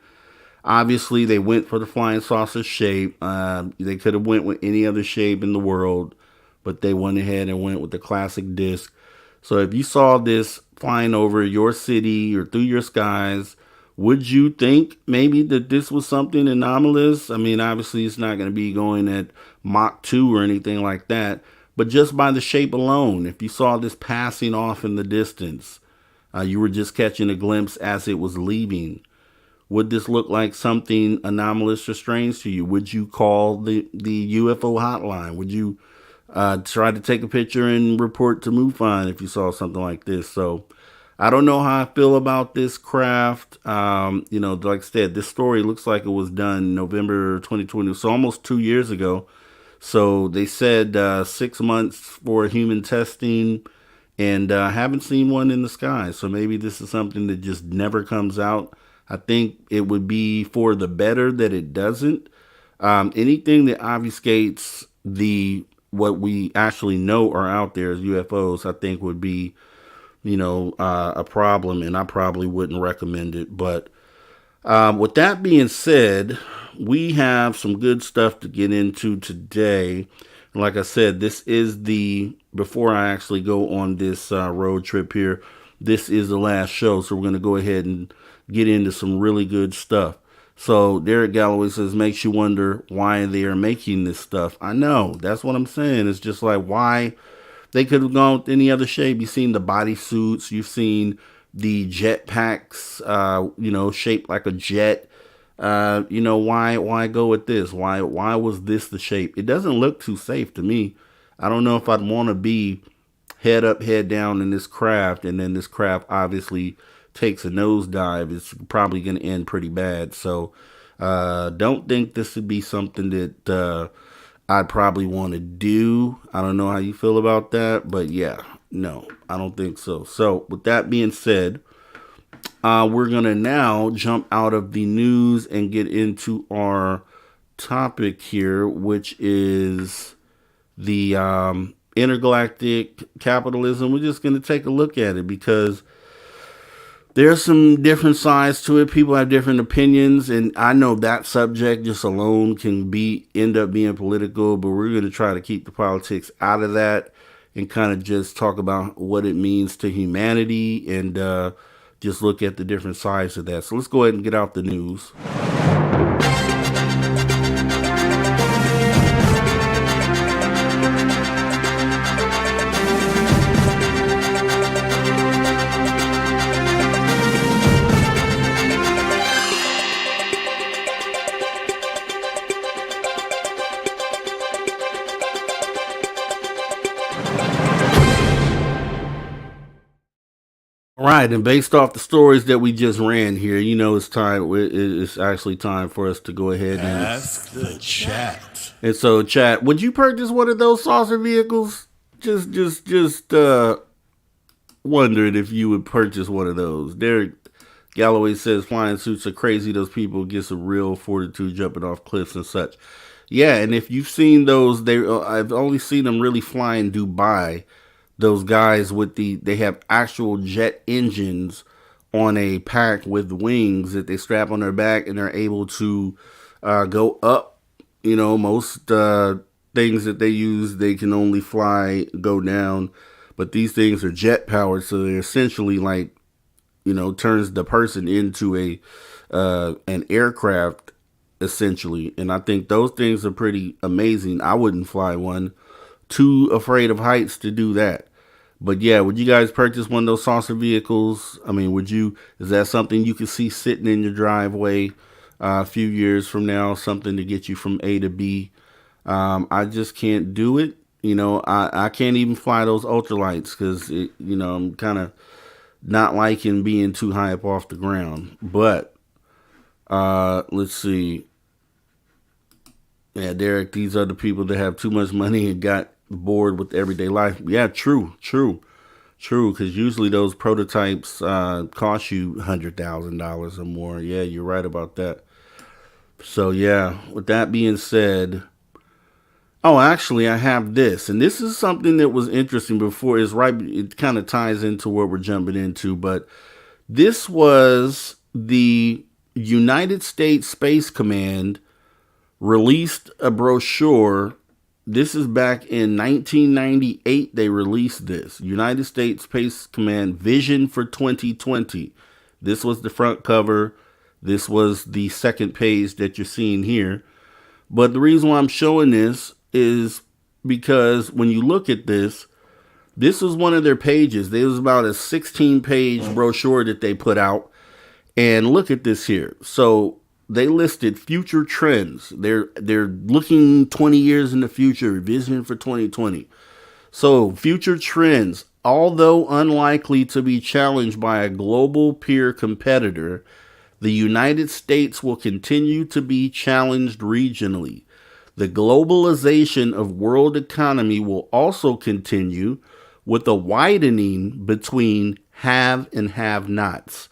Obviously, they went for the flying saucer shape. They could have went with any other shape in the world, but they went ahead and went with the classic disc. So if you saw this flying over your city or through your skies, would you think maybe that this was something anomalous? I mean, obviously it's not going to be going at Mach 2 or anything like that, but just by the shape alone, if you saw this passing off in the distance, you were just catching a glimpse as it was leaving, would this look like something anomalous or strange to you? Would you call the UFO hotline? Would you try to take a picture and report to MUFON if you saw something like this? So I don't know how I feel about this craft. Like I said, this story looks like it was done November 2020, so almost 2 years ago. So they said 6 months for human testing, and haven't seen one in the sky. So maybe this is something that just never comes out. I think it would be for the better that it doesn't. Anything that obfuscates what we actually know are out there as UFOs, I think would be a problem, and I probably wouldn't recommend it. But with that being said, we have some good stuff to get into today. Like I said, this is before I actually go on this road trip here, this is the last show. So we're going to go ahead and get into some really good stuff. So Derek Galloway says, makes you wonder why they are making this stuff. I know. That's what I'm saying. It's just like, why? They could have gone with any other shape. You've seen the bodysuits. You've seen the jet packs, shaped like a jet. Why go with this? Why was this the shape? It doesn't look too safe to me. I don't know if I'd want to be head up, head down in this craft, and then this craft obviously takes a nosedive. It's probably going to end pretty bad. So, don't think this would be something that I'd probably want to do. I don't know how you feel about that, but yeah, no, I don't think so. So with that being said, we're going to now jump out of the news and get into our topic here, which is the intergalactic capitalism. We're just going to take a look at it because there's some different sides to it. People have different opinions, and I know that subject just alone can end up being political, but we're going to try to keep the politics out of that and kind of just talk about what it means to humanity and just look at the different sides of that. So let's go ahead and get out the news. Right, and based off the stories that we just ran here, it's time. It's actually time for us to go ahead and ask the chat. And so, chat, would you purchase one of those saucer vehicles? Just wondering if you would purchase one of those. Derek Galloway says flying suits are crazy. Those people get some real fortitude jumping off cliffs and such. Yeah, and if you've seen those, I've only seen them really fly in Dubai. Those guys they have actual jet engines on a pack with wings that they strap on their back, and they're able to go up. Most things that they use, they can only go down, but these things are jet powered, so they're essentially like, turns the person into an aircraft essentially. And I think those things are pretty amazing. I wouldn't fly one. Too afraid of heights to do that. But yeah, would you guys purchase one of those saucer vehicles? I mean, is that something you could see sitting in your driveway a few years from now, something to get you from A to B? I just can't do it. I can't even fly those ultralights because, I'm kind of not liking being too high up off the ground. But let's see. Yeah, Derek, these are the people that have too much money and got bored with everyday life. Yeah, true. Because usually those prototypes cost you $100,000 or more. Yeah, you're right about that. So yeah, with that being said, actually I have this, and this is something that was interesting before. It kind of ties into what we're jumping into, but this was the United States Space Command released a brochure. This is back in 1998. They released this United States Space Command Vision for 2020. This was the front cover. This was the second page that you're seeing here. But the reason why I'm showing this is because when you look at this was one of their pages. There was about a 16-page brochure that they put out. And look at this here. So they listed future trends. They're looking 20 years in the future, vision for 2020. So future trends, although unlikely to be challenged by a global peer competitor, the United States will continue to be challenged regionally. The globalization of world economy will also continue with a widening between have and have-nots.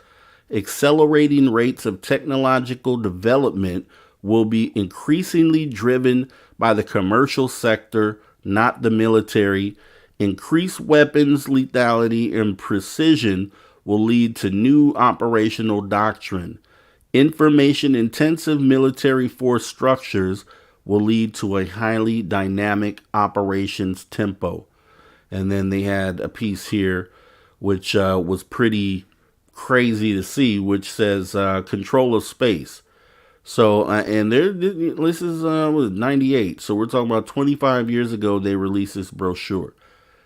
Accelerating rates of technological development will be increasingly driven by the commercial sector, not the military. Increased weapons lethality and precision will lead to new operational doctrine. Information-intensive military force structures will lead to a highly dynamic operations tempo. And then they had a piece here which was pretty crazy to see, which says control of space. So, and this is was 98. So we're talking about 25 years ago they released this brochure.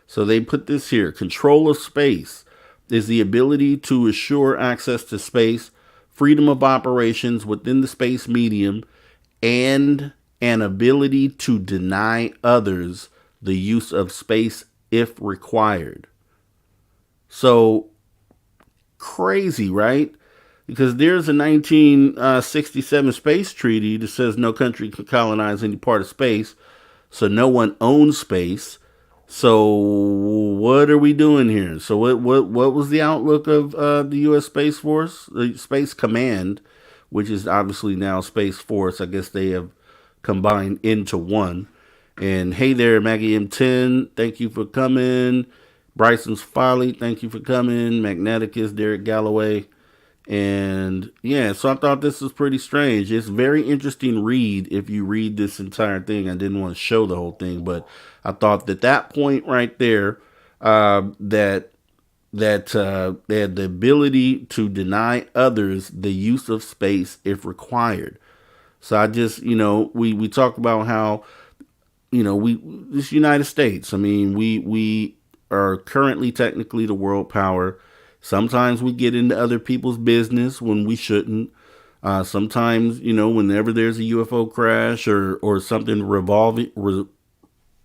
So they put this here. Control of space is the ability to assure access to space, freedom of operations within the space medium, and an ability to deny others the use of space if required. So crazy, right? Because there's a 1967 space treaty that says no country can colonize any part of space, so no one owns space. So what are we doing here? So what was the outlook of the U.S. Space Force, the Space Command, which is obviously now Space Force? I guess they have combined into one. And hey there, Maggie M10, thank you for coming. Bryson's Folly, thank you for coming. Magneticus, Derek Galloway. And yeah, so I thought this was pretty strange. It's very interesting read if you read this entire thing. I didn't want to show the whole thing, but I thought that point right there, that they had the ability to deny others the use of space if required. So I just, we talk about how, this United States, I mean, we are currently technically the world power. Sometimes we get into other people's business when we shouldn't. Sometimes, whenever there's a UFO crash or something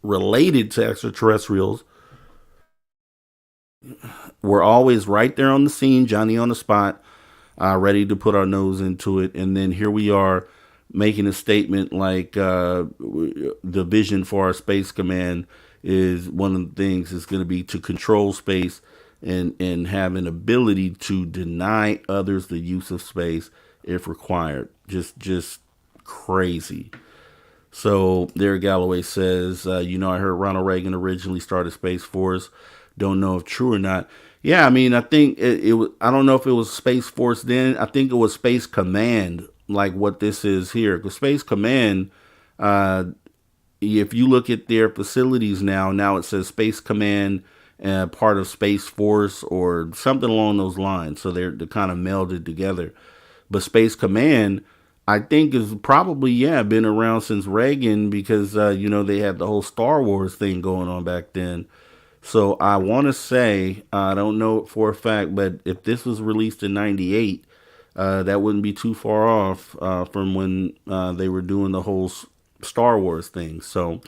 related to extraterrestrials, we're always right there on the scene, Johnny on the spot, ready to put our nose into it. And then here we are making a statement like the vision for our space command is one of the things is going to be to control space and have an ability to deny others the use of space if required. Just crazy. So there Galloway says, I heard Ronald Reagan originally started Space Force. Don't know if true or not. Yeah, I mean, I think it was, I don't know if it was Space Force then. I think it was Space Command, like what this is here. Because Space Command, if you look at their facilities now it says Space Command, part of Space Force or something along those lines. So they're kind of melded together. But Space Command, I think, is probably, been around since Reagan because, they had the whole Star Wars thing going on back then. So I want to say, I don't know it for a fact, but if this was released in 98, that wouldn't be too far off from when they were doing the whole Star Wars thing. So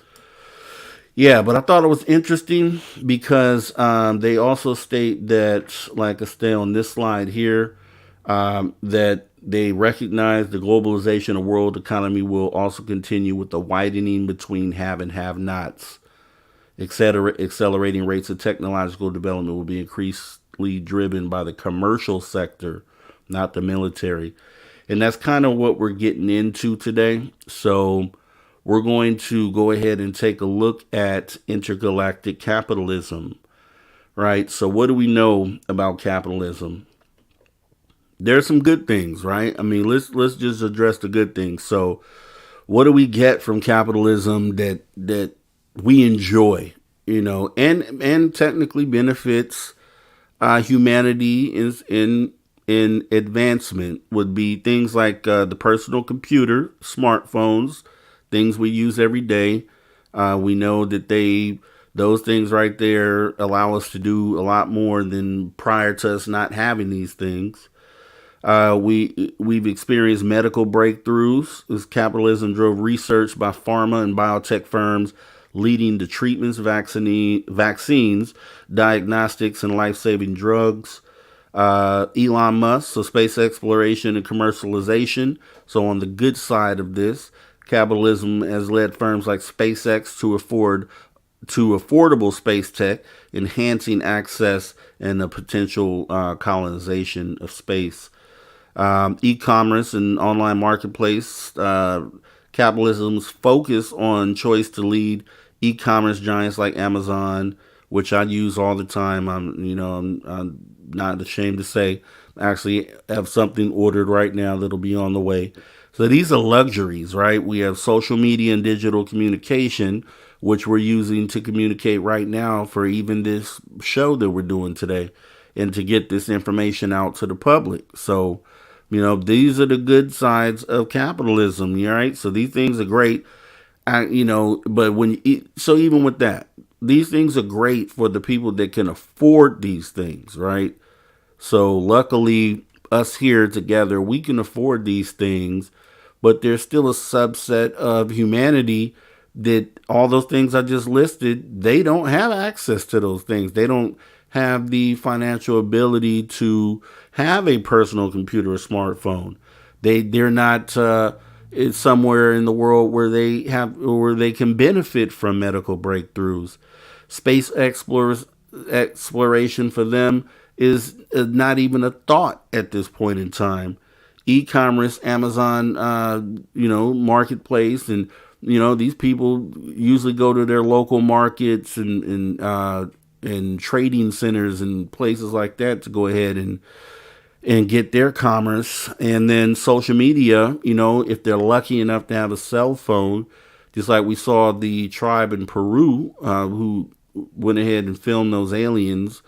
yeah, but I thought it was interesting because they also state that, like I stay on this slide here, that they recognize the globalization of world economy will also continue with the widening between have and have-nots. Accelerating rates of technological development will be increasingly driven by the commercial sector, not the military. And that's kind of what we're getting into today. So we're going to go ahead and take a look at intergalactic capitalism, right? So what do we know about capitalism? There's some good things, right? I mean, let's just address the good things. So what do we get from capitalism that we enjoy, and technically benefits humanity in advancement would be things like the personal computer, smartphones, things we use every day. We know that those things right there allow us to do a lot more than prior to us not having these things. We've experienced medical breakthroughs as capitalism drove research by pharma and biotech firms, leading to treatments, vaccines, diagnostics, and life-saving drugs. Elon Musk, so space exploration and commercialization. So on the good side of this, capitalism has led firms like SpaceX to affordable space tech, enhancing access and the potential colonization of space. E-commerce and online marketplace, capitalism's focus on choice to lead e-commerce giants like Amazon, which I use all the time. I'm not ashamed to say, I actually have something ordered right now that'll be on the way. So these are luxuries, right? We have social media and digital communication, which we're using to communicate right now for even this show that we're doing today and to get this information out to the public. So These are the good sides of capitalism. Right? So these things are great. But so even with that, these things are great for the people that can afford these things, right? So luckily, us here together, we can afford these things, but there's still a subset of humanity that all those things I just listed, they don't have access to those things. They don't have the financial ability to have a personal computer or smartphone. They're not it's somewhere in the world where they can benefit from medical breakthroughs. Space exploration for them is not even a thought at this point in time. E-commerce, Amazon, marketplace, and these people usually go to their local markets and trading centers and places like that to go ahead and get their commerce. And then social media, if they're lucky enough to have a cell phone, just like we saw the tribe in Peru who went ahead and filmed those aliens.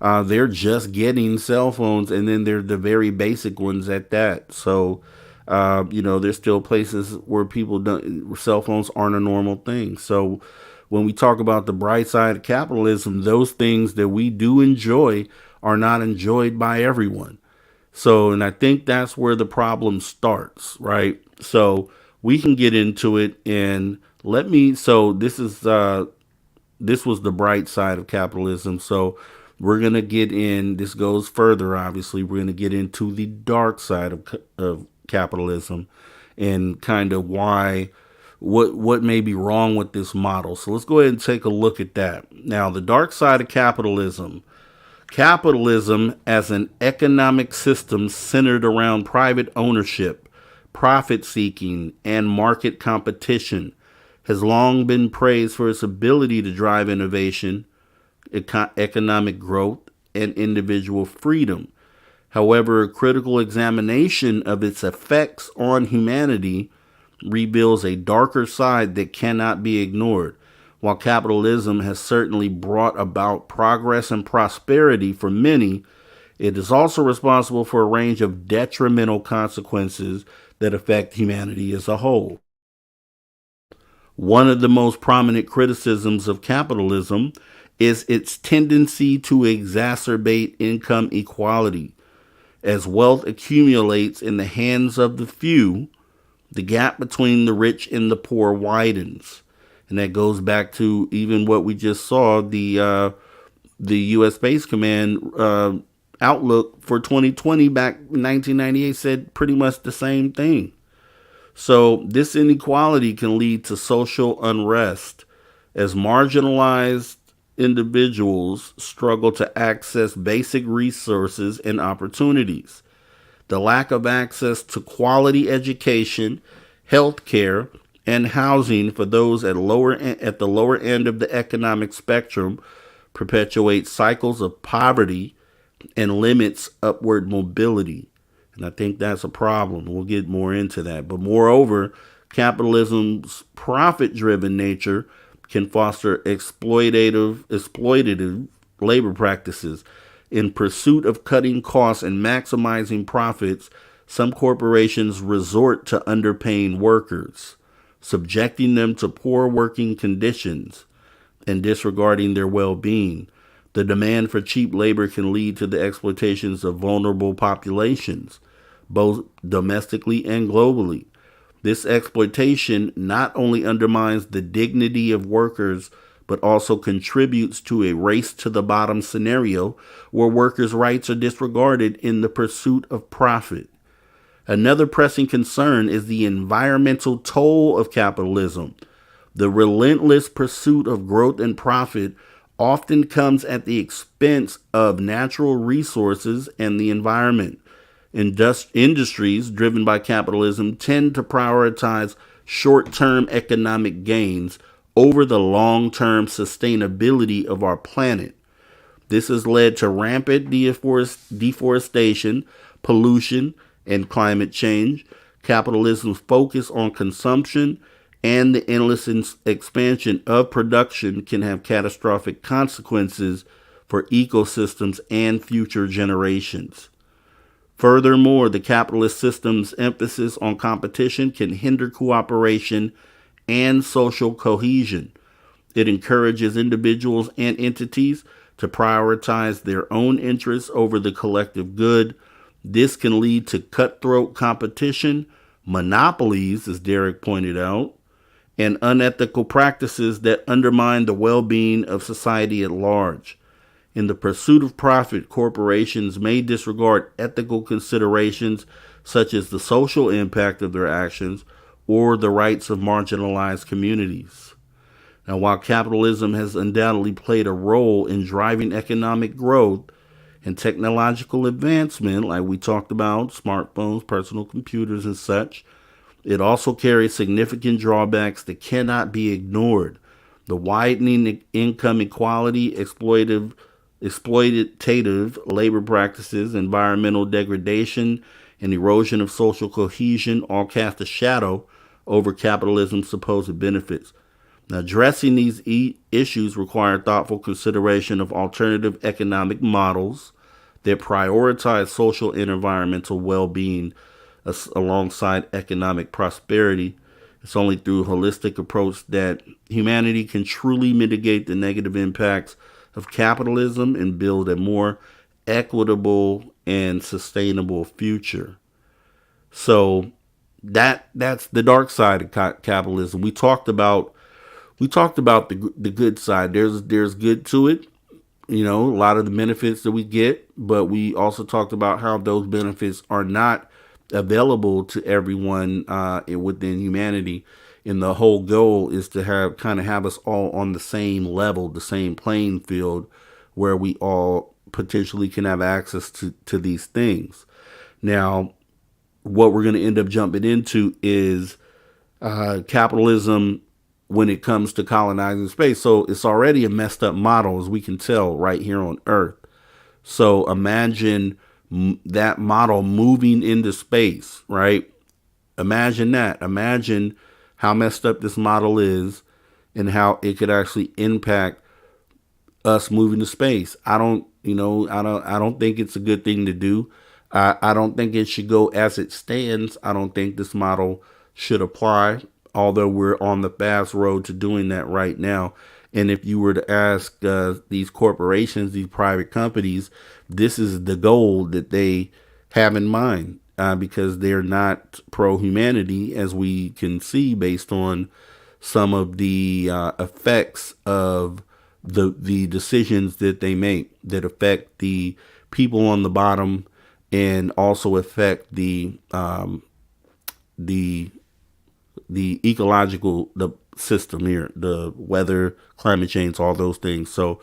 They're just getting cell phones, and then they're the very basic ones at that. So, there's still places where cell phones aren't a normal thing. So when we talk about the bright side of capitalism, those things that we do enjoy are not enjoyed by everyone. So, and I think that's where the problem starts, right? So we can get into it, and this was the bright side of capitalism. So we're going to get in, this goes further, obviously. We're going to get into the dark side of capitalism and kind of what may be wrong with this model. So let's go ahead and take a look at that. Now, the dark side of capitalism. Capitalism as an economic system centered around private ownership, profit seeking, and market competition has long been praised for its ability to drive innovation, economic growth, and individual freedom. However, a critical examination of its effects on humanity reveals a darker side that cannot be ignored. While capitalism has certainly brought about progress and prosperity for many, it is also responsible for a range of detrimental consequences that affect humanity as a whole. One of the most prominent criticisms of capitalism is its tendency to exacerbate income equality. As wealth accumulates in the hands of the few, the gap between the rich and the poor widens. And that goes back to even what we just saw, the U.S. Space Command outlook for 2020 back in 1998 said pretty much the same thing. So this inequality can lead to social unrest as marginalized individuals struggle to access basic resources and opportunities. The lack of access to quality education, health care, and housing for those at the lower end of the economic spectrum perpetuates cycles of poverty and limits upward mobility. And I think that's a problem. We'll get more into that. But moreover, capitalism's profit-driven nature can foster exploitative labor practices. In pursuit of cutting costs and maximizing profits, some corporations resort to underpaying workers, subjecting them to poor working conditions, and disregarding their well-being. The demand for cheap labor can lead to the exploitations of vulnerable populations, both domestically and globally. This exploitation not only undermines the dignity of workers, but also contributes to a race-to-the-bottom scenario where workers' rights are disregarded in the pursuit of profit. Another pressing concern is the environmental toll of capitalism. The relentless pursuit of growth and profit often comes at the expense of natural resources and the environment. Industries driven by capitalism tend to prioritize short-term economic gains over the long-term sustainability of our planet. This has led to rampant deforestation, pollution, and climate change. Capitalism's focus on consumption and the endless expansion of production can have catastrophic consequences for ecosystems and future generations. Furthermore, the capitalist system's emphasis on competition can hinder cooperation and social cohesion. It encourages individuals and entities to prioritize their own interests over the collective good. This can lead to cutthroat competition, monopolies, as Derek pointed out, and unethical practices that undermine the well-being of society at large. In the pursuit of profit, corporations may disregard ethical considerations such as the social impact of their actions or the rights of marginalized communities. Now, while capitalism has undoubtedly played a role in driving economic growth and technological advancement, like we talked about, smartphones, personal computers, and such, it also carries significant drawbacks that cannot be ignored. The widening income inequality, exploitative labor practices, environmental degradation, and erosion of social cohesion all cast a shadow over capitalism's supposed benefits. Now, addressing these issues require thoughtful consideration of alternative economic models that prioritize social and environmental well-being alongside economic prosperity. It's only through a holistic approach that humanity can truly mitigate the negative impacts of capitalism and build a more equitable and sustainable future. So that's the dark side of capitalism. We talked about the good side. There's good to it, a lot of the benefits that we get, but we also talked about how those benefits are not available to everyone within humanity. And the whole goal is to have us all on the same level, the same playing field, where we all potentially can have access to these things. Now, what we're going to end up jumping into is capitalism when it comes to colonizing space. So it's already a messed up model, as we can tell right here on Earth. So imagine that model moving into space, right? Imagine that. Imagine how messed up this model is and how it could actually impact us moving to space. I don't think it's a good thing to do. I don't think it should go as it stands. I don't think this model should apply, although we're on the fast road to doing that right now. And if you were to ask these corporations, these private companies, this is the goal that they have in mind, because they're not pro-humanity, as we can see based on some of the effects of the decisions that they make that affect the people on the bottom and also affect the ecological system here, the weather, climate change, all those things. So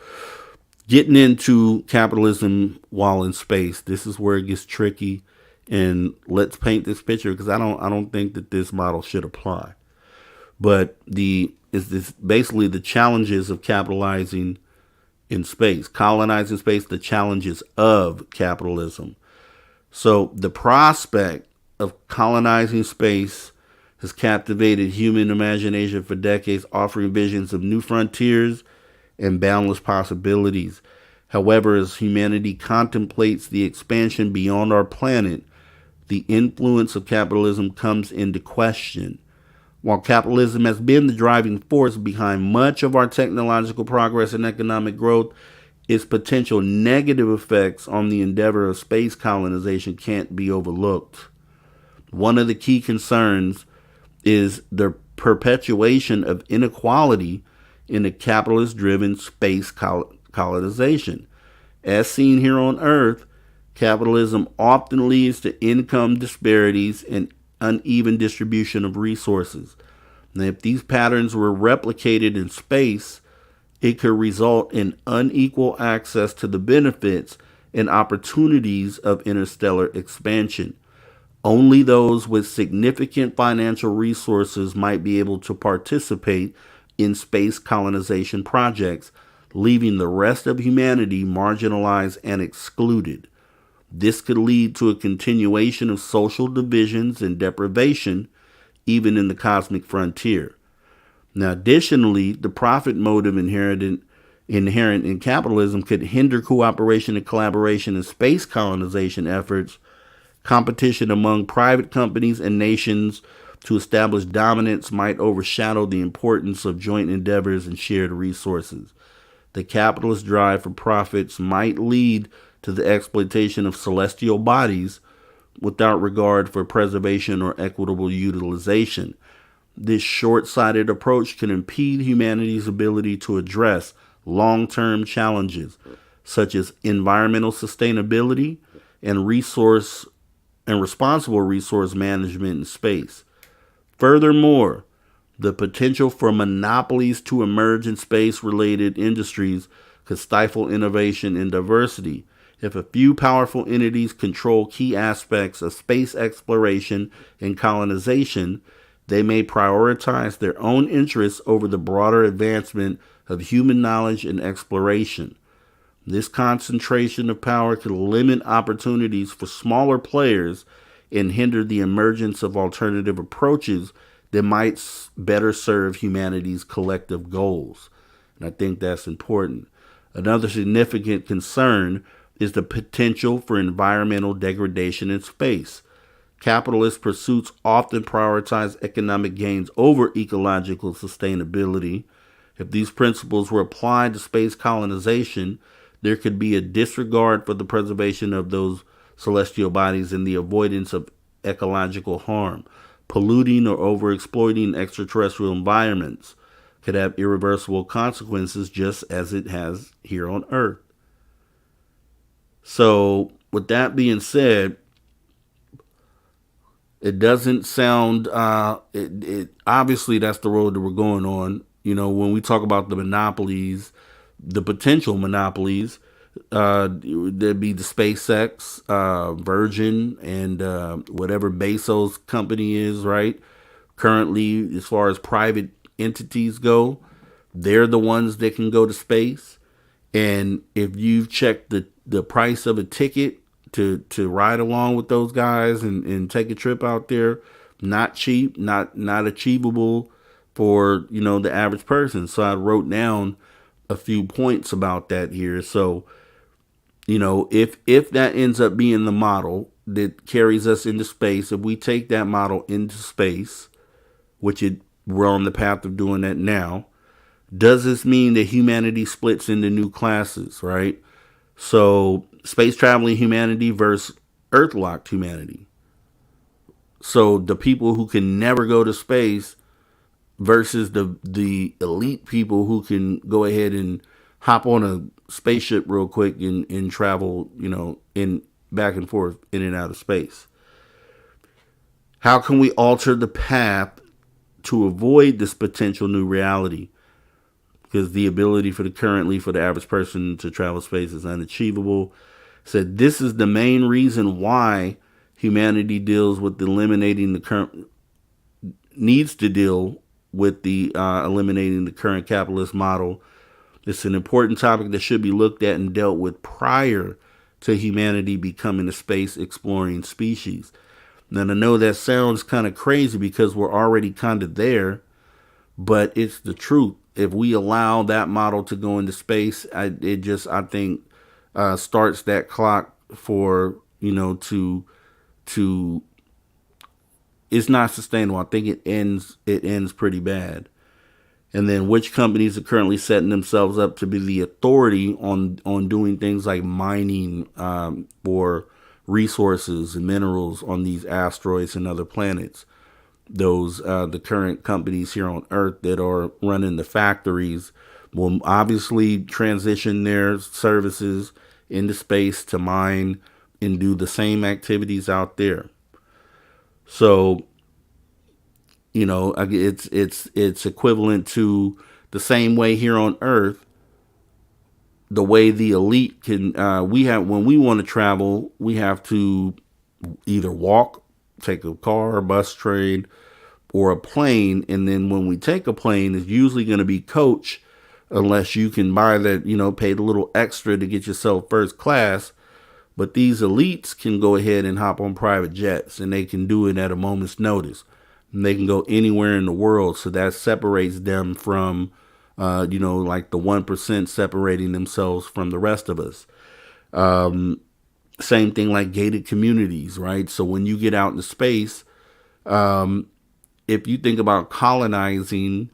getting into capitalism while in space, this is where it gets tricky. And let's paint this picture, because I don't think that this model should apply. But this basically the challenges of capitalizing in space, colonizing space, the challenges of capitalism. So the prospect of colonizing space has captivated human imagination for decades, offering visions of new frontiers and boundless possibilities. However, as humanity contemplates the expansion beyond our planet, the influence of capitalism comes into question. While capitalism has been the driving force behind much of our technological progress and economic growth, its potential negative effects on the endeavor of space colonization can't be overlooked. One of the key concerns is the perpetuation of inequality in a capitalist-driven space colonization. As seen here on Earth, capitalism often leads to income disparities and uneven distribution of resources. And if these patterns were replicated in space, it could result in unequal access to the benefits and opportunities of interstellar expansion. Only those with significant financial resources might be able to participate in space colonization projects, leaving the rest of humanity marginalized and excluded. This could lead to a continuation of social divisions and deprivation, even in the cosmic frontier. Now, additionally, the profit motive inherent in capitalism could hinder cooperation and collaboration in space colonization efforts, Competition among private companies and nations to establish dominance might overshadow the importance of joint endeavors and shared resources. The capitalist drive for profits might lead to the exploitation of celestial bodies without regard for preservation or equitable utilization. This short-sighted approach can impede humanity's ability to address long-term challenges such as environmental sustainability and responsible resource management in space. Furthermore, the potential for monopolies to emerge in space-related industries could stifle innovation and diversity. If a few powerful entities control key aspects of space exploration and colonization, they may prioritize their own interests over the broader advancement of human knowledge and exploration. This concentration of power could limit opportunities for smaller players and hinder the emergence of alternative approaches that might better serve humanity's collective goals. And I think that's important. Another significant concern is the potential for environmental degradation in space. Capitalist pursuits often prioritize economic gains over ecological sustainability. If these principles were applied to space colonization, there could be a disregard for the preservation of those celestial bodies and the avoidance of ecological harm. Polluting or overexploiting extraterrestrial environments could have irreversible consequences, just as it has here on Earth. So, with that being said, it doesn't sound, it obviously that's the road that we're going on. You know, when we talk about the monopolies, the potential monopolies, there'd be the SpaceX, Virgin, and whatever Bezos company is, right? Currently, as far as private entities go, they're the ones that can go to space. And if you've checked the price of a ticket to ride along with those guys and take a trip out there, not cheap, not achievable for, you know, the average person. So I wrote down a few points about that here. So, you know, if that ends up being the model that carries us into space, if we take that model into space, which we're on the path of doing that now, does this mean that humanity splits into new classes, right? So space traveling humanity versus Earth-locked humanity. So the people who can never go to space versus the elite people who can go ahead and hop on a spaceship real quick and travel, you know, in back and forth in and out of space. How can we alter the path to avoid this potential new reality? Because the ability for the average person to travel space is unachievable. Said this is the main reason why humanity needs to deal with the eliminating the current capitalist model. It's an important topic that should be looked at and dealt with prior to humanity becoming a space exploring species. Now, I know that sounds kind of crazy because we're already kind of there, but it's the truth. If we allow that model to go into space, I think starts that clock for, you know, to it's not sustainable. I think it ends pretty bad. And then which companies are currently setting themselves up to be the authority on doing things like mining for resources and minerals on these asteroids and other planets. Those the current companies here on Earth that are running the factories will obviously transition their services into space to mine and do the same activities out there. So, you know, it's equivalent to the same way here on Earth. The way the elite can, when we want to travel, we have to either walk, take a car, or bus, train, or a plane. And then when we take a plane, it's usually going to be coach, unless you can buy that, you know, pay the little extra to get yourself first class. But these elites can go ahead and hop on private jets, and they can do it at a moment's notice. And they can go anywhere in the world. So that separates them from, you know, like the 1% separating themselves from the rest of us. Same thing like gated communities, right? So when you get out into space, if you think about colonizing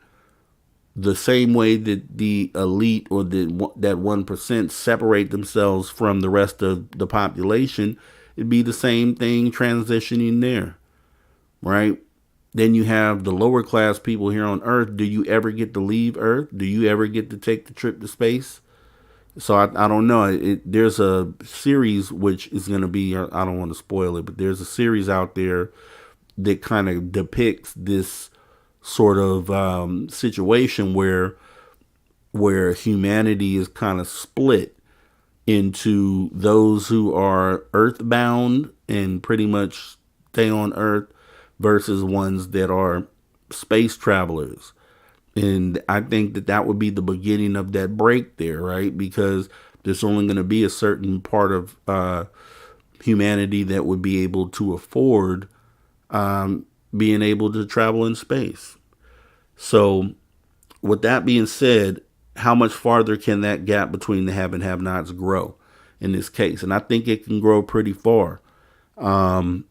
the same way that the elite or that 1% separate themselves from the rest of the population, it'd be the same thing transitioning there, right? Then you have the lower class people here on Earth. Do you ever get to leave Earth? Do you ever get to take the trip to space? So I don't know. There's a series which is going to be, I don't want to spoil it, but there's a series out there that kind of depicts this sort of situation where humanity is kind of split into those who are earthbound and pretty much stay on Earth versus ones that are space travelers. And I think that would be the beginning of that break there, right? Because there's only going to be a certain part of humanity that would be able to afford being able to travel in space. So with that being said, how much farther can that gap between the have and have-nots grow in this case? And I think it can grow pretty far. In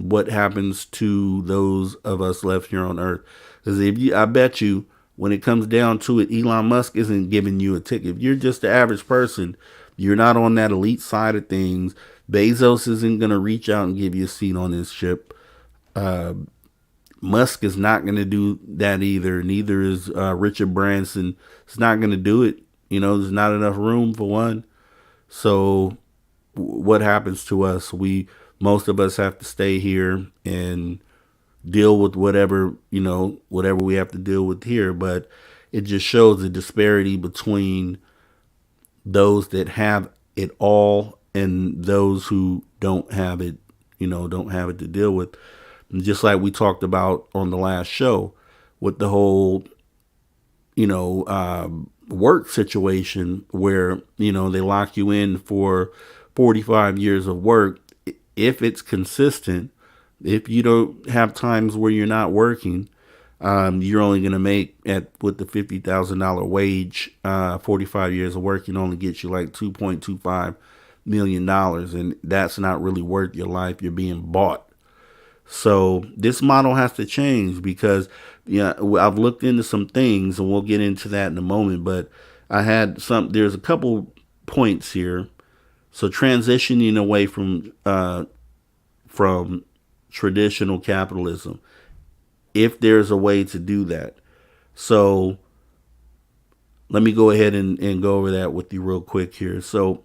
what happens to those of us left here on Earth. Because I bet you, when it comes down to it, Elon Musk isn't giving you a ticket. If you're just the average person, you're not on that elite side of things. Bezos isn't going to reach out and give you a seat on his ship. Musk is not going to do that either. Neither is Richard Branson. It's not going to do it. There's not enough room for one. So what happens to us? Most of us have to stay here and deal with whatever we have to deal with here. But it just shows the disparity between those that have it all and those who don't have it, don't have it to deal with. And just like we talked about on the last show with the whole, work situation where, they lock you in for 45 years of work. If it's consistent, if you don't have times where you're not working, you're only going to make with the $50,000 wage, 45 years of work, it only gets you like $2.25 million. And that's not really worth your life. You're being bought. So this model has to change because, I've looked into some things and we'll get into that in a moment, but there's a couple points here. So transitioning away from traditional capitalism, if there's a way to do that. So let me go ahead and go over that with you real quick here. So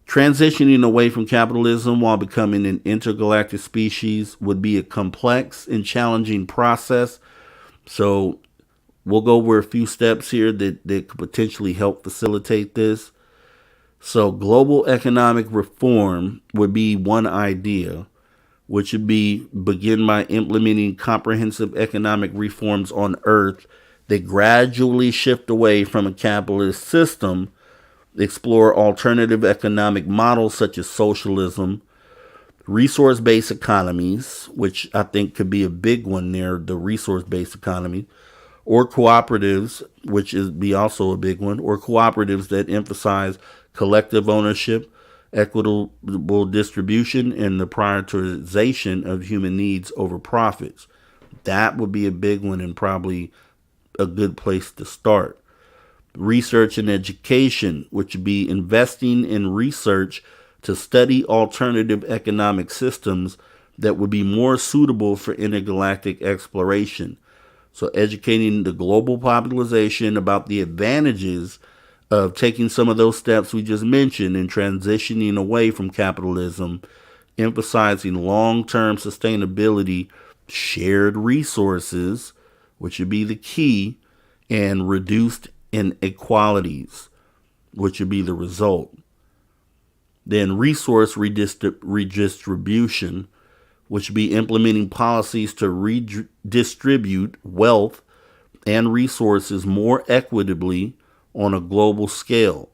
transitioning away from capitalism while becoming an intergalactic species would be a complex and challenging process. So we'll go over a few steps here that could potentially help facilitate this. So global economic reform would be one idea, which would begin by implementing comprehensive economic reforms on Earth that gradually shift away from a capitalist system, explore alternative economic models such as socialism, resource-based economies, which I think could be a big one there, the resource-based economy, or cooperatives, which is also a big one, or cooperatives that emphasize collective ownership, equitable distribution, and the prioritization of human needs over profits. That would be a big one and probably a good place to start. Research and education, which would be investing in research to study alternative economic systems that would be more suitable for intergalactic exploration. So educating the global population about the advantages of taking some of those steps we just mentioned and transitioning away from capitalism, emphasizing long-term sustainability, shared resources, which would be the key, and reduced inequalities, which would be the result. Then resource redistribution, which would be implementing policies to redistribute wealth and resources more equitably on a global scale.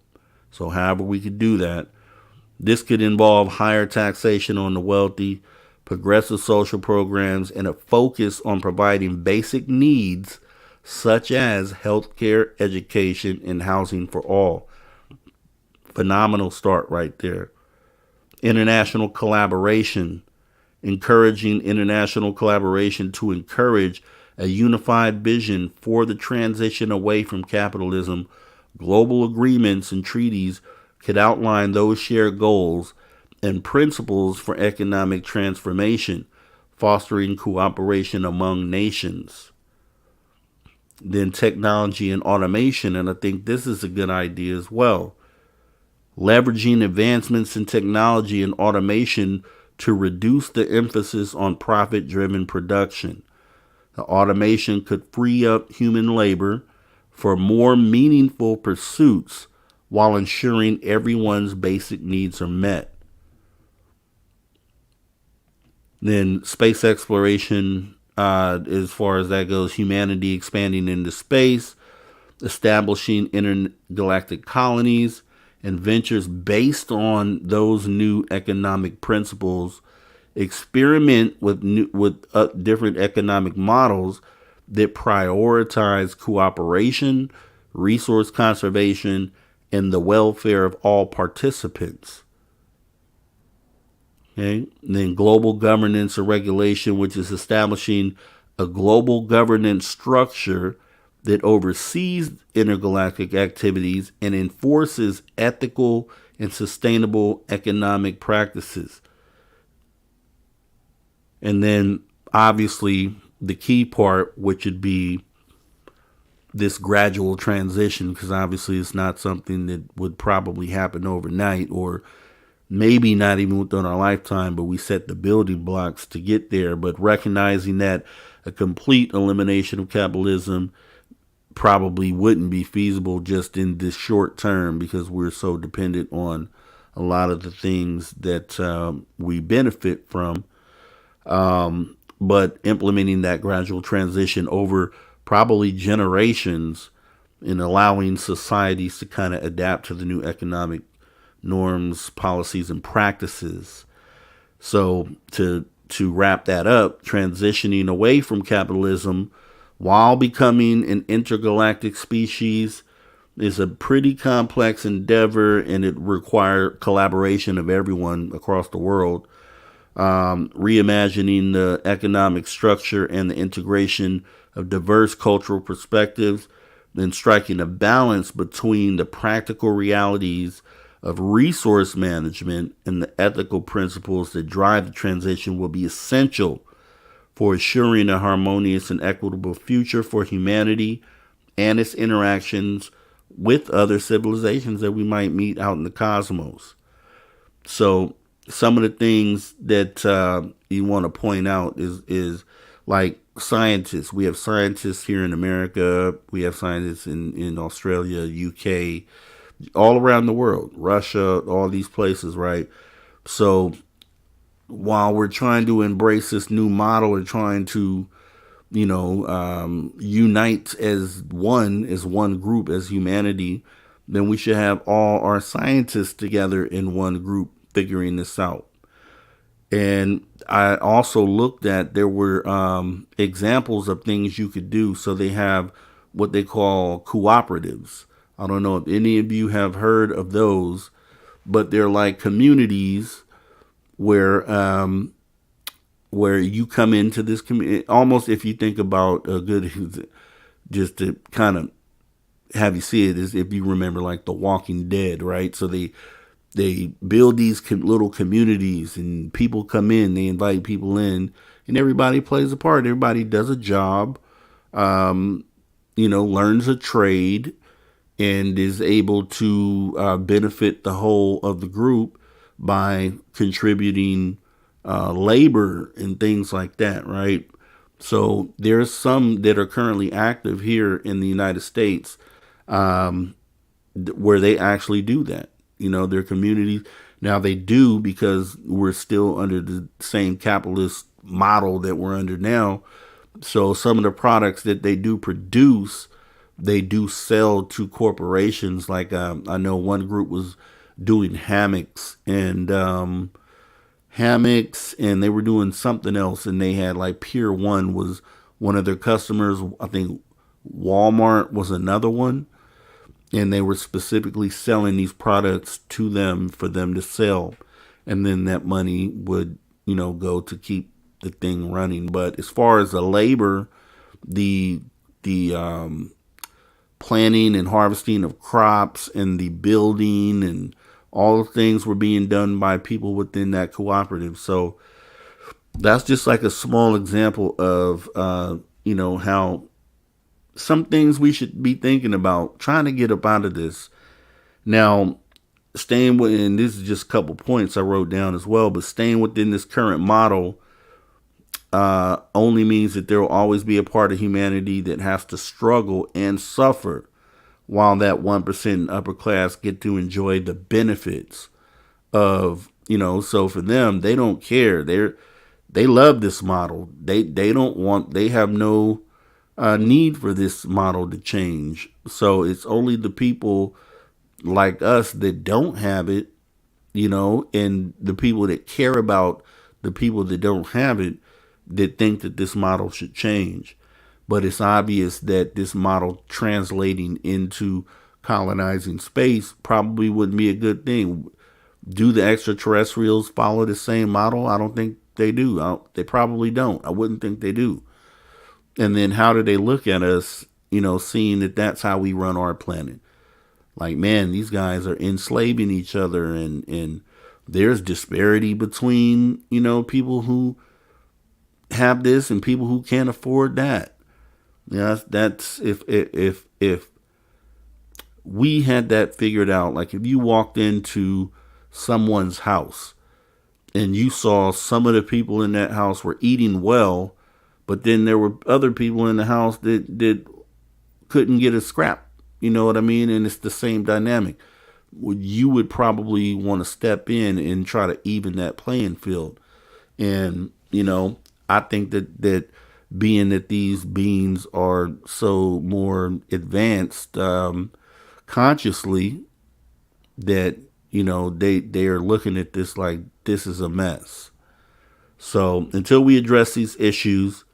So however we could do that. This could involve higher taxation on the wealthy, progressive social programs, and a focus on providing basic needs such as healthcare, education, and housing for all. Phenomenal start right there. International collaboration, encouraging international collaboration to encourage a unified vision for the transition away from capitalism. Global agreements and treaties could outline those shared goals and principles for economic transformation, fostering cooperation among nations. Then technology and automation, and I think this is a good idea as well. Leveraging advancements in technology and automation to reduce the emphasis on profit-driven production. The automation could free up human labor for more meaningful pursuits while ensuring everyone's basic needs are met. Then space exploration, as far as that goes, humanity expanding into space, establishing intergalactic colonies, and ventures based on those new economic principles. Experiment with different economic models that prioritize cooperation, resource conservation, and the welfare of all participants. Okay. And then global governance or regulation, which is establishing a global governance structure that oversees intergalactic activities and enforces ethical and sustainable economic practices. And then obviously the key part, which would be this gradual transition, because obviously it's not something that would probably happen overnight, or maybe not even within our lifetime, but we set the building blocks to get there. But recognizing that a complete elimination of capitalism probably wouldn't be feasible just in this short term, because we're so dependent on a lot of the things that we benefit from. But implementing that gradual transition over probably generations and allowing societies to kind of adapt to the new economic norms, policies, and practices. So to wrap that up, transitioning away from capitalism while becoming an intergalactic species is a pretty complex endeavor, and it requires collaboration of everyone across the world. Reimagining the economic structure and the integration of diverse cultural perspectives, then striking a balance between the practical realities of resource management and the ethical principles that drive the transition will be essential for assuring a harmonious and equitable future for humanity and its interactions with other civilizations that we might meet out in the cosmos. So some of the things that you want to point out is like scientists. We have scientists here in America. We have scientists in Australia, UK, all around the world, Russia, all these places, right? So while we're trying to embrace this new model and trying to, unite as one group, as humanity, then we should have all our scientists together in one group figuring this out. And I also looked at, there were examples of things you could do. So they have what they call cooperatives. I don't know if any of you have heard of those, but they're like communities where you come into this community. Almost, if you think about a good, just to kind of have you see it, is if you remember like The Walking Dead, right? So they build these little communities, and people come in, they invite people in, and everybody plays a part. Everybody does a job, learns a trade, and is able to benefit the whole of the group by contributing labor and things like that, right? So there's some that are currently active here in the United States where they actually do that. Their communities. Now they do, because we're still under the same capitalist model that we're under now. So some of the products that they do produce, they do sell to corporations. Like I know one group was doing hammocks, and they were doing something else, and they had like Pier 1 was one of their customers. I think Walmart was another one. and they were specifically selling these products to them for them to sell, and then that money would, go to keep the thing running. But as far as the labor, the planting and harvesting of crops and the building and all the things were being done by people within that cooperative. So that's just like a small example of, how some things we should be thinking about, trying to get up out of this. Now, staying within, this is just a couple points I wrote down as well, but staying within this current model only means that there will always be a part of humanity that has to struggle and suffer, while that 1% upper class get to enjoy the benefits of, so for them, they don't care. They love this model. They have no need for this model to change. So it's only the people like us that don't have it, and the people that care about the people that don't have it, that think that this model should change. But it's obvious that this model translating into colonizing space probably wouldn't be a good thing. Do the extraterrestrials follow the same model? I don't think they do. They probably don't. I wouldn't think they do. And then how do they look at us, seeing that that's how we run our planet? Like, man, these guys are enslaving each other, and there's disparity between, people who have this and people who can't afford that. That's if we had that figured out, like if you walked into someone's house and you saw some of the people in that house were eating well, but then there were other people in the house that couldn't get a scrap, you know what I mean? And it's the same dynamic. You would probably want to step in and try to even that playing field. And, I think that being that these beings are so more advanced consciously, that, they are looking at this like this is a mess. So until we address these issues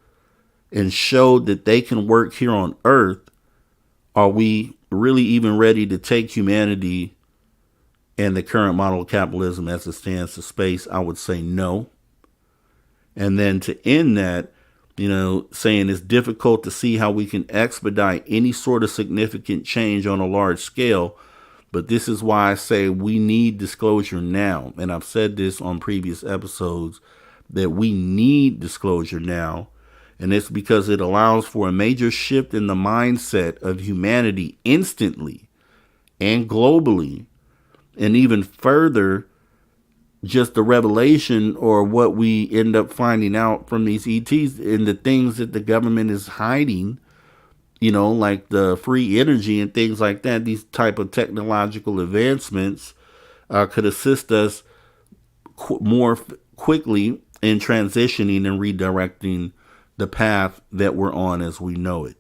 and show that they can work here on Earth, are we really even ready to take humanity and the current model of capitalism as it stands to space? I would say no. And then to end that, saying it's difficult to see how we can expedite any sort of significant change on a large scale. But this is why I say we need disclosure now. And I've said this on previous episodes, that we need disclosure now. And it's because it allows for a major shift in the mindset of humanity instantly and globally. And even further, just the revelation or what we end up finding out from these ETs and the things that the government is hiding, like the free energy and things like that. These type of technological advancements could assist us more quickly in transitioning and redirecting the path that we're on as we know it.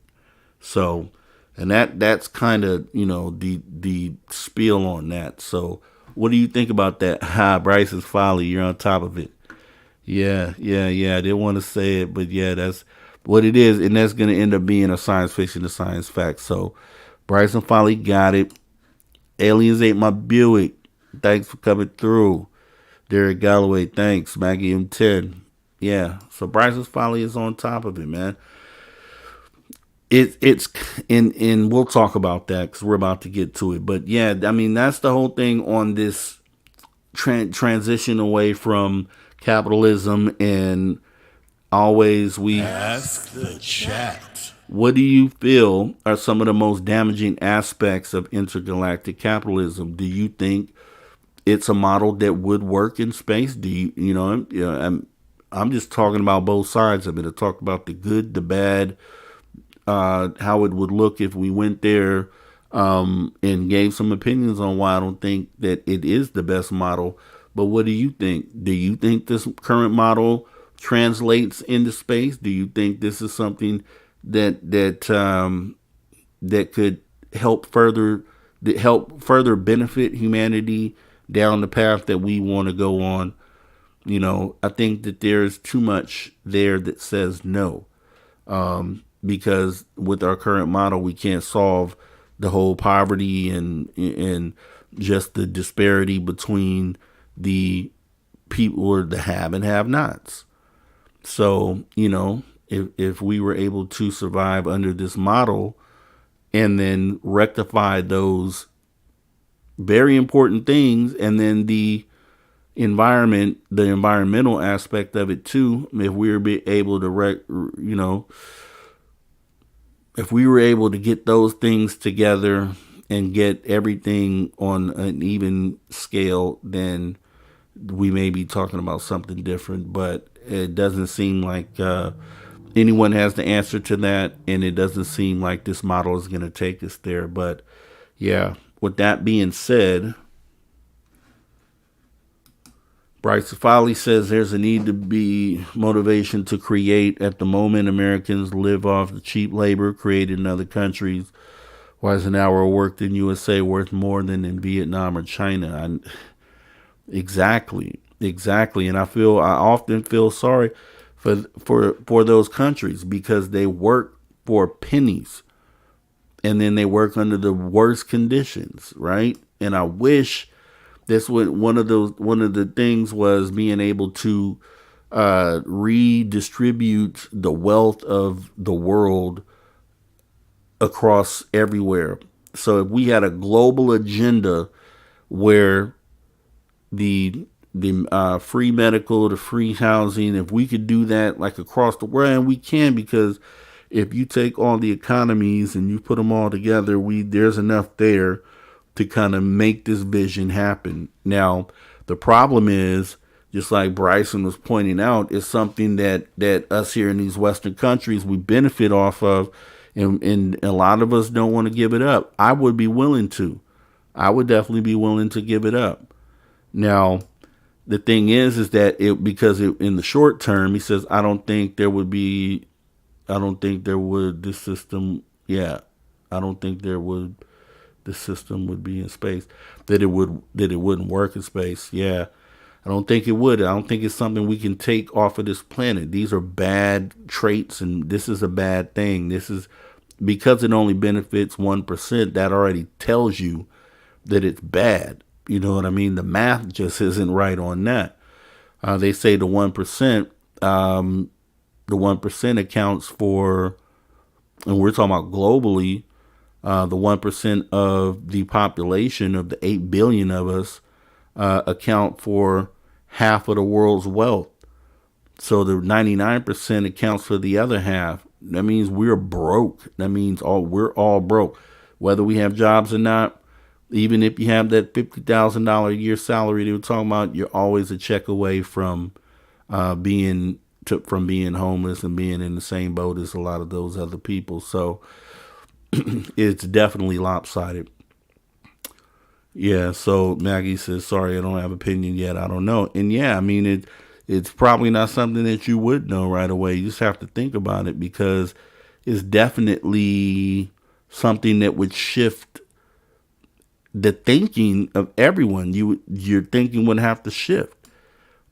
So, and that's kind of, the spiel on that. So what do you think about that? Bryce's folly, you're on top of it. Yeah. I didn't want to say it, but yeah, that's what it is. And that's going to end up being a science fiction to science fact. So Bryson Folly got it. Aliens Ate My Buick. Thanks for coming through. Derek Galloway, thanks. Maggie M10. Yeah, so Bryce's Folly is on top of it, man. It's and we'll talk about that because we're about to get to it. But yeah, I mean, that's the whole thing on this transition away from capitalism, and always we ask the chat. What do you feel are some of the most damaging aspects of intergalactic capitalism? Do you think it's a model that would work in space? Do you, I'm just talking about both sides of it. I talked about the good, the bad, how it would look if we went there, and gave some opinions on why I don't think that it is the best model. But what do you think? Do you think this current model translates into space? Do you think this is something that could help further benefit humanity down the path that we want to go on? I think that there's too much there that says no, because with our current model, we can't solve the whole poverty and just the disparity between the people or the have and have nots. So, if we were able to survive under this model and then rectify those very important things, and then the environmental aspect of it too, if we were able to if we were able to get those things together and get everything on an even scale, then we may be talking about something different. But it doesn't seem like anyone has the answer to that, and it doesn't seem like this model is going to take us there. But yeah, with that being said, Bryce Foley says there's a need to be motivation to create. At the moment, Americans live off the cheap labor created in other countries. Why is an hour worked in USA worth more than in Vietnam or China? Exactly. And I often feel sorry for those countries, because they work for pennies and then they work under the worst conditions, right? And I wish that's what one of the things was, being able to redistribute the wealth of the world across everywhere. So if we had a global agenda where the free medical, the free housing, if we could do that like across the world, and we can, because if you take all the economies and you put them all together, there's enough there to kind of make this vision happen. Now, the problem is, just like Bryson was pointing out, is something that us here in these Western countries, we benefit off of, and a lot of us don't want to give it up. I would be willing to. I would definitely be willing to give it up. Now, the thing is that because in the short term, he says, I don't think there would, this system, the system would be in space, that it wouldn't work in space. Yeah, I don't think it would. I don't think it's something we can take off of this planet. These are bad traits, and this is a bad thing. This is because it only benefits 1%. That already tells you that it's bad. You know what I mean? The math just isn't right on that. They say the 1%, the 1% accounts for, and we're talking about globally, the 1% of the population of the 8 billion of us account for half of the world's wealth. So the 99% accounts for the other half. That means we're broke. That means we're all broke, whether we have jobs or not. Even if you have that $50,000 a year salary they were talking about, you're always a check away from being homeless and being in the same boat as a lot of those other people. So it's definitely lopsided. Yeah, so Maggie says, sorry, I don't have opinion yet. I don't know. And yeah, I mean, it's probably not something that you would know right away. You just have to think about it, because it's definitely something that would shift the thinking of everyone. Your thinking would have to shift.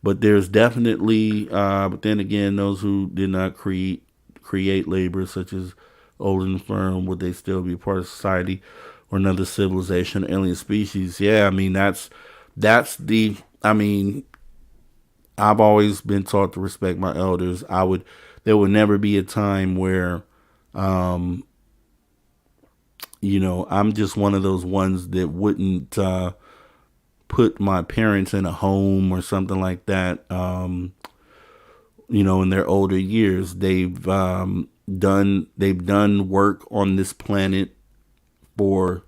But there's definitely, but then again, those who did not create labor, such as Olin Firm, would they still be part of society or another civilization, alien species? Yeah, I mean, I've always been taught to respect my elders. There would never be a time where, I'm just one of those ones that wouldn't put my parents in a home or something like that. In their older years, they've done work on this planet for,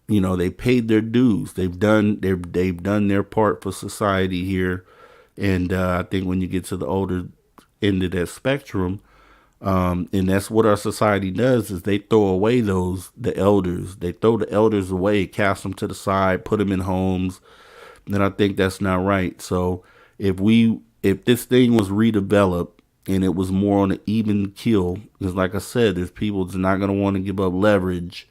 they paid their dues. They've done their part for society here. And I think when you get to the older end of that spectrum, and that's what our society does, is they throw away the elders. They throw the elders away, cast them to the side, put them in homes. And I think that's not right. So if this thing was redeveloped and it was more on an even keel, because like I said, there's people that's not going to want to give up leverage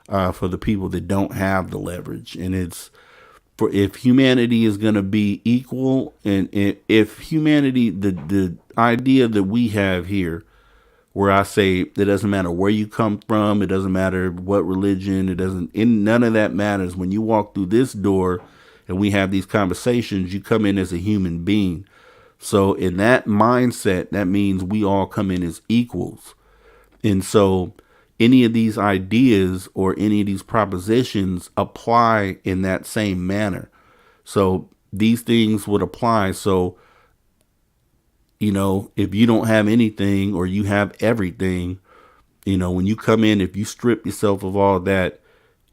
for the people that don't have the leverage. And if humanity is going to be equal, and if humanity, the idea that we have here, where I say it doesn't matter where you come from, it doesn't matter what religion, none of that matters. When you walk through this door and we have these conversations, you come in as a human being. So in that mindset, that means we all come in as equals. And so any of these ideas or any of these propositions apply in that same manner. So these things would apply. So, if you don't have anything or you have everything, when you come in, if you strip yourself of all that,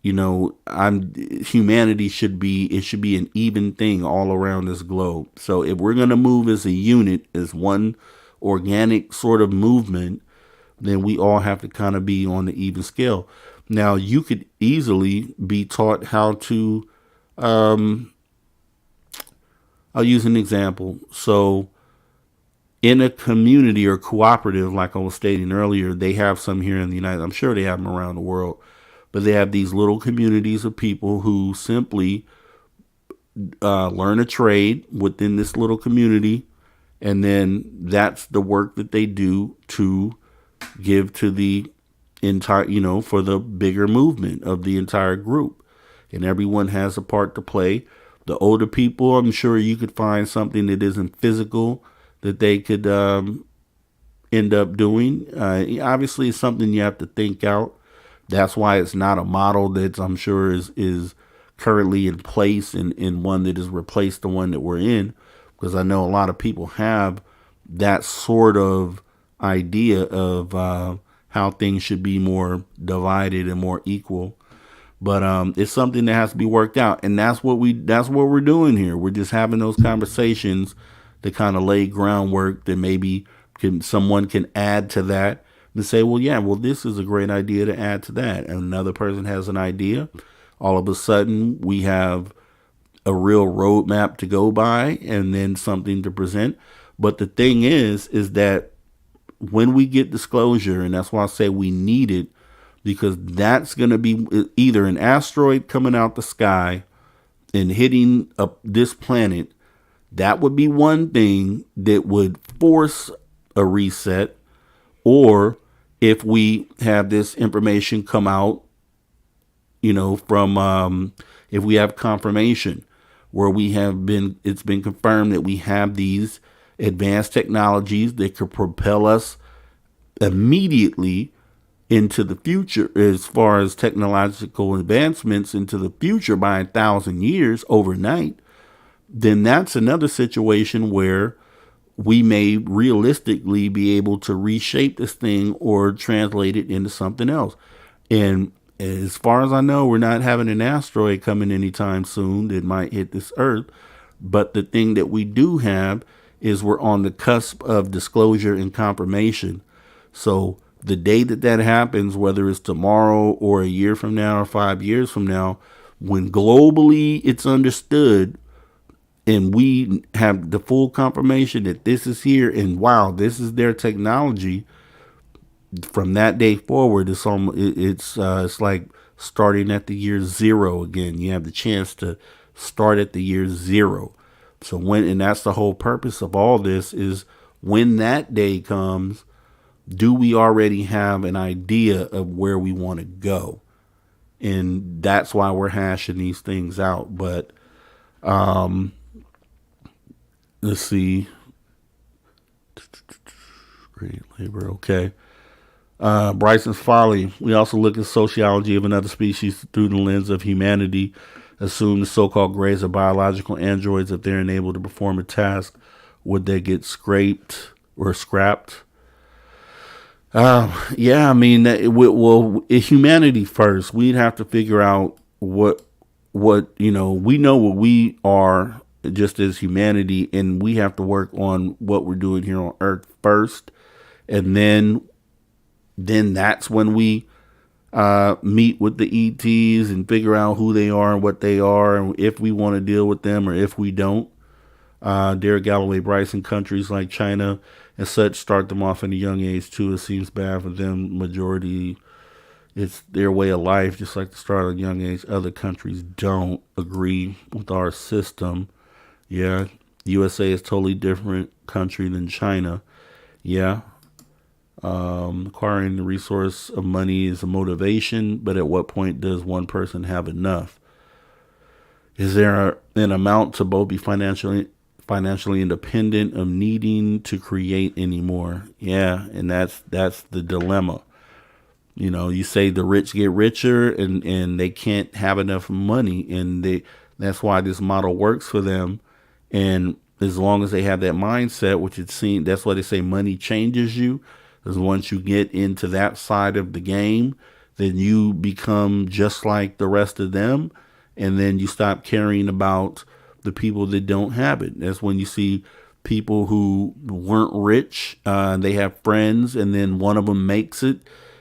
humanity should be an even thing all around this globe. So if we're going to move as a unit, as one organic sort of movement, then we all have to kind of be on the even scale. Now, you could easily be taught how to, I'll use an example. So in a community or cooperative, like I was stating earlier, they have some here in the I'm sure they have them around the world, but they have these little communities of people who simply learn a trade within this little community. And then that's the work that they do to give to the entire, for the bigger movement of the entire group. And everyone has a part to play. The older people, I'm sure you could find something that isn't physical that they could end up doing. Obviously, it's something you have to think out. That's why it's not a model that I'm sure is currently in place and one that has replaced the one that we're in. Because I know a lot of people have that sort of idea of how things should be more divided and more equal. But it's something that has to be worked out. And that's what we're doing here. We're just having those conversations to kind of lay groundwork that maybe someone can add to that and say, well, this is a great idea to add to that. And another person has an idea. All of a sudden, we have a real roadmap to go by and then something to present. But the thing is that when we get disclosure, and that's why I say we need it, because that's going to be either an asteroid coming out the sky and hitting up this planet. That would be one thing that would force a reset. Or if we have this information come out, from if we have confirmation where it's been confirmed that we have these advanced technologies that could propel us immediately into the future, as far as technological advancements into the future by 1,000 years overnight, then that's another situation where we may realistically be able to reshape this thing or translate it into something else. And as far as I know, we're not having an asteroid coming anytime soon that might hit this Earth. But the thing that we do have is we're on the cusp of disclosure and confirmation. So the day that happens, whether it's tomorrow or a year from now or 5 years from now, when globally it's understood and we have the full confirmation that this is here and wow, this is their technology, from that day forward, it's like starting at the year zero again. You have the chance to start at the year zero. So and that's the whole purpose of all this, is when that day comes, do we already have an idea of where we want to go? And that's why we're hashing these things out. But let's see. Great labor. Okay. Bryson's Folly. We also look at sociology of another species through the lens of humanity. Assume the so-called greys are biological androids. If they're unable to perform a task, would they get scraped or scrapped? Yeah, I mean, humanity first. We'd have to figure out what we know what we are just as humanity, and we have to work on what we're doing here on Earth first, and then that's when we meet with the ETs and figure out who they are and what they are, and if we want to deal with them or if we don't. Derek Galloway Bryson, countries like China and such start them off at a young age too. It seems bad for them. Majority, it's their way of life, just like to start at a young age. Other countries don't agree with our system. Yeah, USA is totally different country than China. Yeah. Acquiring the resource of money is a motivation, but at what point does one person have enough? Is there an amount to both be financially independent of needing to create anymore? Yeah, and that's the dilemma. You know, you say the rich get richer and they can't have enough money, and that's why this model works for them. And as long as they have that mindset, which it seems, that's why they say money changes you. Because once you get into that side of the game, then you become just like the rest of them. And then you stop caring about the people that don't have it. That's when you see people who weren't rich, they have friends, and then one of them makes it,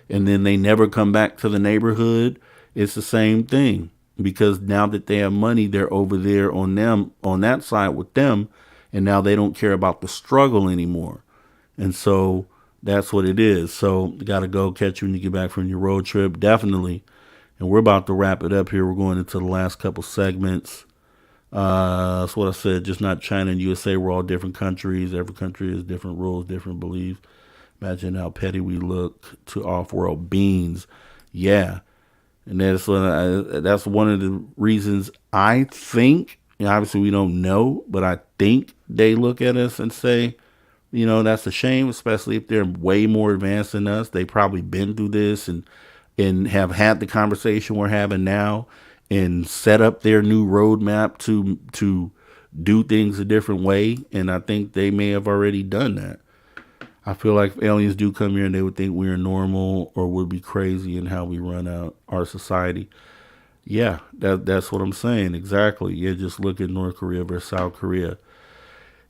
and then they never come back to the neighborhood. It's the same thing, because now that they have money, they're over there on that side with them, and now they don't care about the struggle anymore. And so that's what it is. So you got to go, catch you when you get back from your road trip, definitely. And we're about to wrap it up here. We're going into the last couple segments. That's what I said, just not China and USA. We're all different countries. Every country has different rules, different beliefs. Imagine how petty we look to off-world beings. Yeah. And that's one of the reasons I think, obviously we don't know, but I think they look at us and say, you know, that's a shame, especially if they're way more advanced than us. They probably been through this and have had the conversation we're having now and set up their new roadmap to do things a different way. And I think they may have already done that. I feel like if aliens do come here and they would think we're normal or would be crazy in how we run our society. Yeah, that's what I'm saying. Exactly. Yeah, just look at North Korea versus South Korea.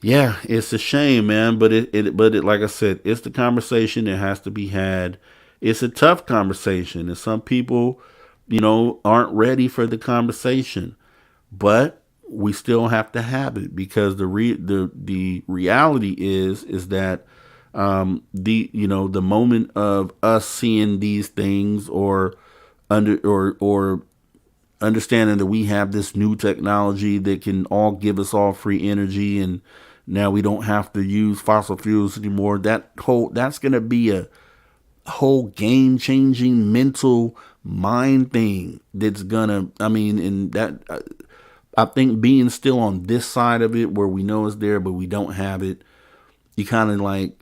Yeah, it's a shame, man. But it like I said, it's the conversation that has to be had. It's a tough conversation, and some people, you know, aren't ready for the conversation. But we still have to have it, because the reality is that the moment of us seeing these things or understanding that we have this new technology that can all give us all free energy, and now we don't have to use fossil fuels anymore. That's going to be a whole game changing mental mind thing that's gonna, I think being still on this side of it where we know it's there, but we don't have it, you kind of like,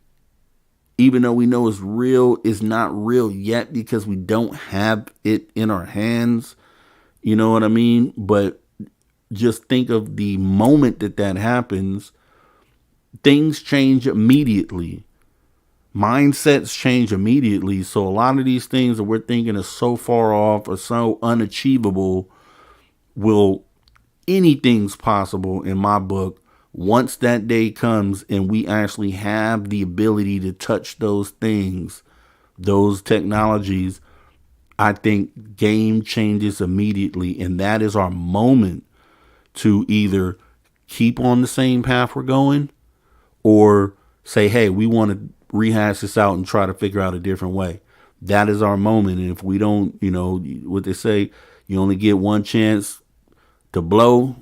even though we know it's real, it's not real yet because we don't have it in our hands. You know what I mean? But just think of the moment that happens, things change immediately. Mindsets change immediately. So a lot of these things that we're thinking are so far off or so unachievable, anything's possible in my book once that day comes and we actually have the ability to touch those things, those technologies. I think game changes immediately, and that is our moment to either keep on the same path we're going or say, hey, we want to rehash this out and try to figure out a different way. That is our moment. And if we don't, what they say, you only get one chance to blow.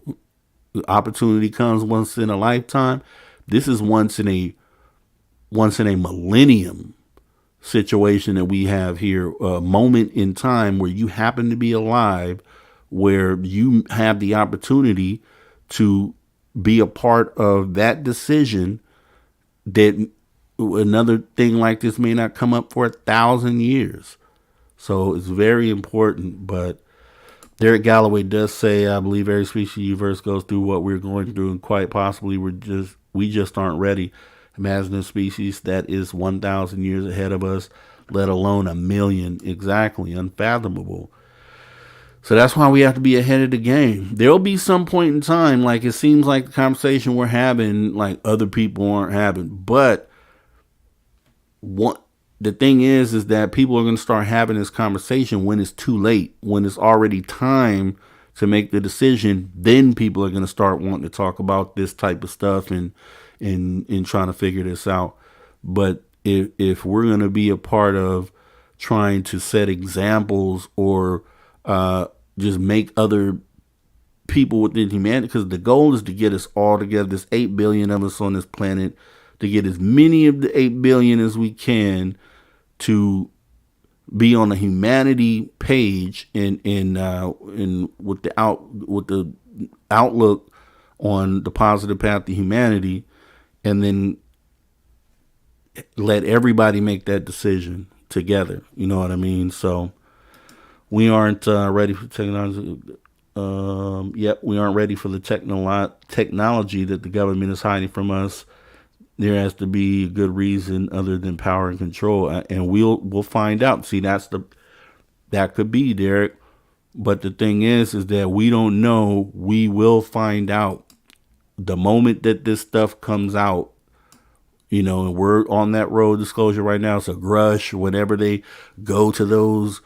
The opportunity comes once in a lifetime. This is once in a millennium situation that we have here, a moment in time where you happen to be alive, where you have the opportunity to be a part of that decision that another thing like this may not come up for 1,000 years. So it's very important. But Derek Galloway does say, I believe every species of the universe goes through what we're going through, and quite possibly we just aren't ready. Imagine a species that is 1,000 years ahead of us, let alone 1,000,000. Exactly. Unfathomable. So that's why we have to be ahead of the game. There'll be some point in time, like it seems like the conversation we're having, like other people aren't having. But the thing is that people are going to start having this conversation when it's too late, when it's already time to make the decision. Then people are going to start wanting to talk about this type of stuff and trying to figure this out. But if we're going to be a part of trying to set examples or just make other people within humanity, because the goal is to get us all together, there's 8 billion of us on this planet, to get as many of the 8 billion as we can to be on the humanity page in with the outlook on the positive path to humanity, and then let everybody make that decision together. You know what I mean? So we aren't ready for technology. We aren't ready for the technology that the government is hiding from us. There has to be a good reason other than power and control, and we'll find out. See, that could be, Derek. But the thing is that we don't know. We will find out the moment that this stuff comes out. You know, and we're on that road disclosure right now. So Grush, whenever they go to those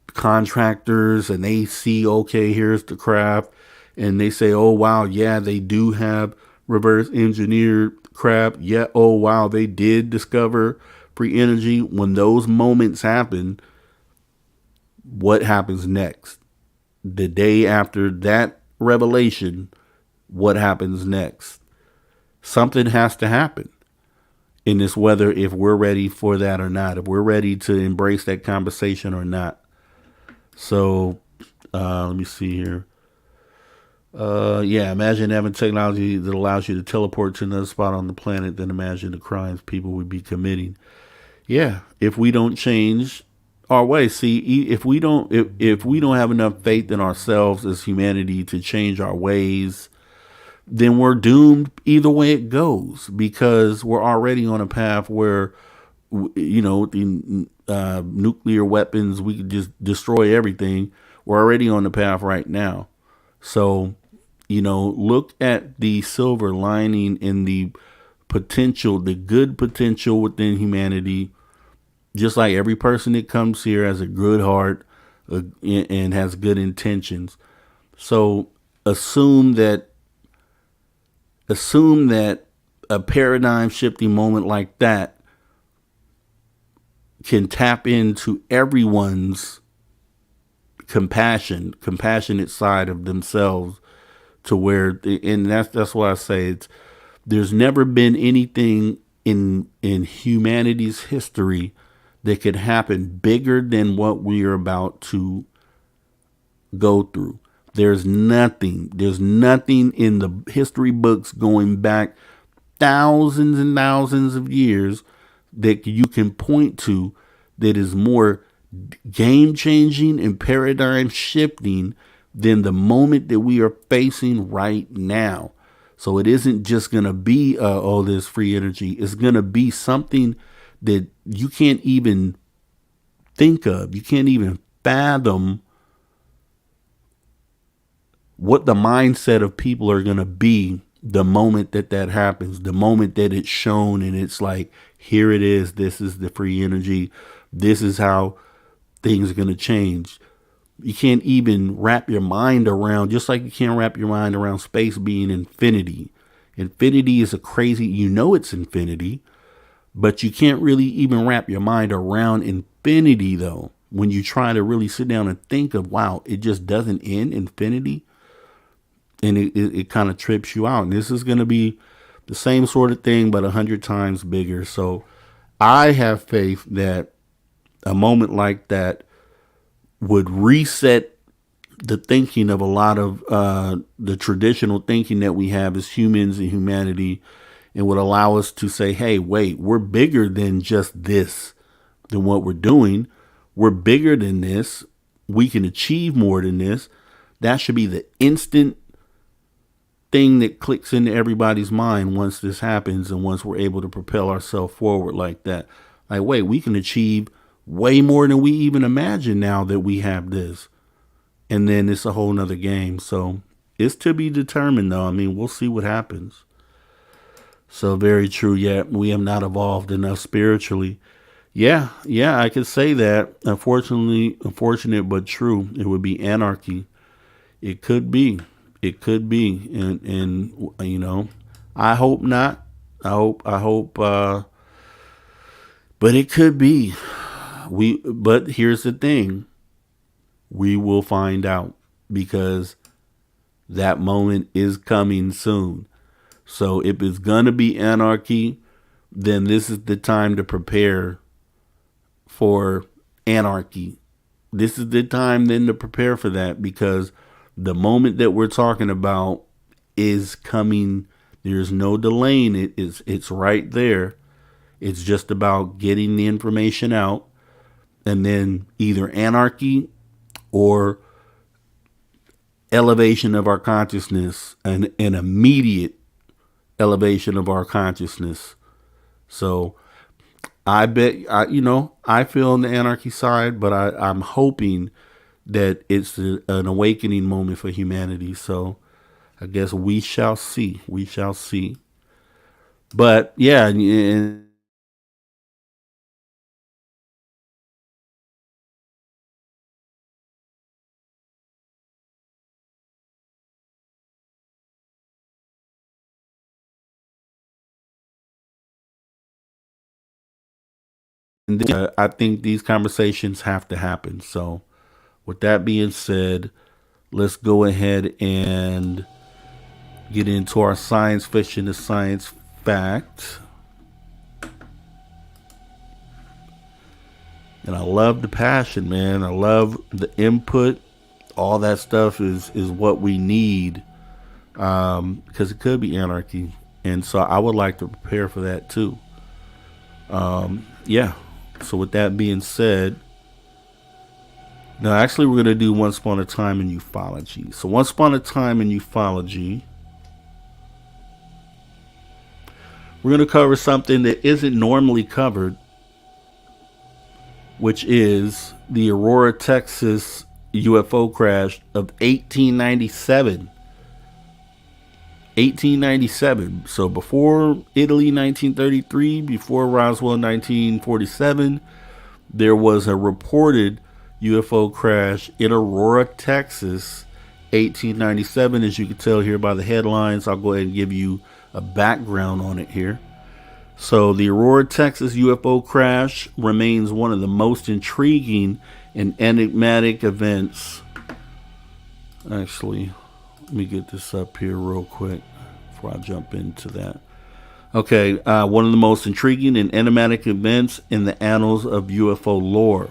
contractors and they see, okay, here's the craft, and they say, oh wow, yeah, they do have reverse engineered craft. Yeah, oh wow, they did discover free energy. When those moments happen, what happens next? The day after that revelation, what happens next? Something has to happen in this, whether if we're ready for that or not, if we're ready to embrace that conversation or not. So let me see here. Imagine having technology that allows you to teleport to another spot on the planet. Then imagine the crimes people would be committing. Yeah, if we don't change our way. See, if we don't have enough faith in ourselves as humanity to change our ways, then we're doomed either way it goes, because we're already on a path where, you know, the nuclear weapons, we could just destroy everything. We're already on the path right now. So, you know, look at the silver lining in the potential, the good potential within humanity. Just like every person that comes here has a good heart and has good intentions. So assume that a paradigm shifting moment like that can tap into everyone's compassionate side of themselves, to where, and that's why I say there's never been anything in humanity's history that could happen bigger than what we are about to go through. There's nothing in the history books going back thousands and thousands of years that you can point to that is more game changing and paradigm shifting than the moment that we are facing right now. So it isn't just going to be, there's free energy. It's going to be something that you can't even think of. You can't even fathom what the mindset of people are going to be the moment that happens, the moment that it's shown and it's like, here it is. This is the free energy. This is how things are going to change. You can't even wrap your mind around, just like you can't wrap your mind around space being infinity. Infinity is a crazy, it's infinity, but you can't really even wrap your mind around infinity, though. When you try to really sit down and think of, wow, it just doesn't end infinity. And it kind of trips you out. And this is going to be the same sort of thing, but 100 times bigger. So I have faith that a moment like that would reset the thinking of a lot of the traditional thinking that we have as humans and humanity, and would allow us to say, hey, wait, we're bigger than just this, than what we're doing. We're bigger than this. We can achieve more than this. That should be the instant thing that clicks into everybody's mind once this happens, and once we're able to propel ourselves forward like that. Like, wait, we can achieve way more than we even imagine now that we have this. And then it's a whole nother game. So it's to be determined, though. I mean, we'll see what happens. So very true. Yeah, we have not evolved enough spiritually. Yeah, I could say that. Unfortunate, but true. It would be anarchy. It could be. And I hope not. I hope, but it could be. But here's the thing. We will find out, because that moment is coming soon. So if it's going to be anarchy, then this is the time to prepare for anarchy. This is the time then to prepare for that, because the moment that we're talking about is coming. There's no delaying it. It's right there. It's just about getting the information out, and then either anarchy or elevation of our consciousness, an immediate elevation of our consciousness. So I bet, I feel on the anarchy side, but I'm hoping that it's an awakening moment for humanity. So I guess we shall see. We shall see. But yeah, and I think these conversations have to happen. So with that being said, let's go ahead and get into our science fiction to science fact. And I love the passion, man. I love the input. All that stuff is what we need, because it could be anarchy. And so I would like to prepare for that too. Yeah. So with that being said, now actually we're going to do Once Upon a Time in Ufology. So Once Upon a Time in Ufology, we're going to cover something that isn't normally covered, which is the Aurora, Texas UFO crash of 1897. 1897. So before Italy 1933, before Roswell 1947, there was a reported UFO crash in Aurora, Texas, 1897. As you can tell here by the headlines, I'll go ahead and give you a background on it here. So the Aurora, Texas UFO crash remains one of the most intriguing and enigmatic events. Actually, let me get this up here real quick before I jump into that. Okay, one of the most intriguing and enigmatic events in the annals of UFO lore.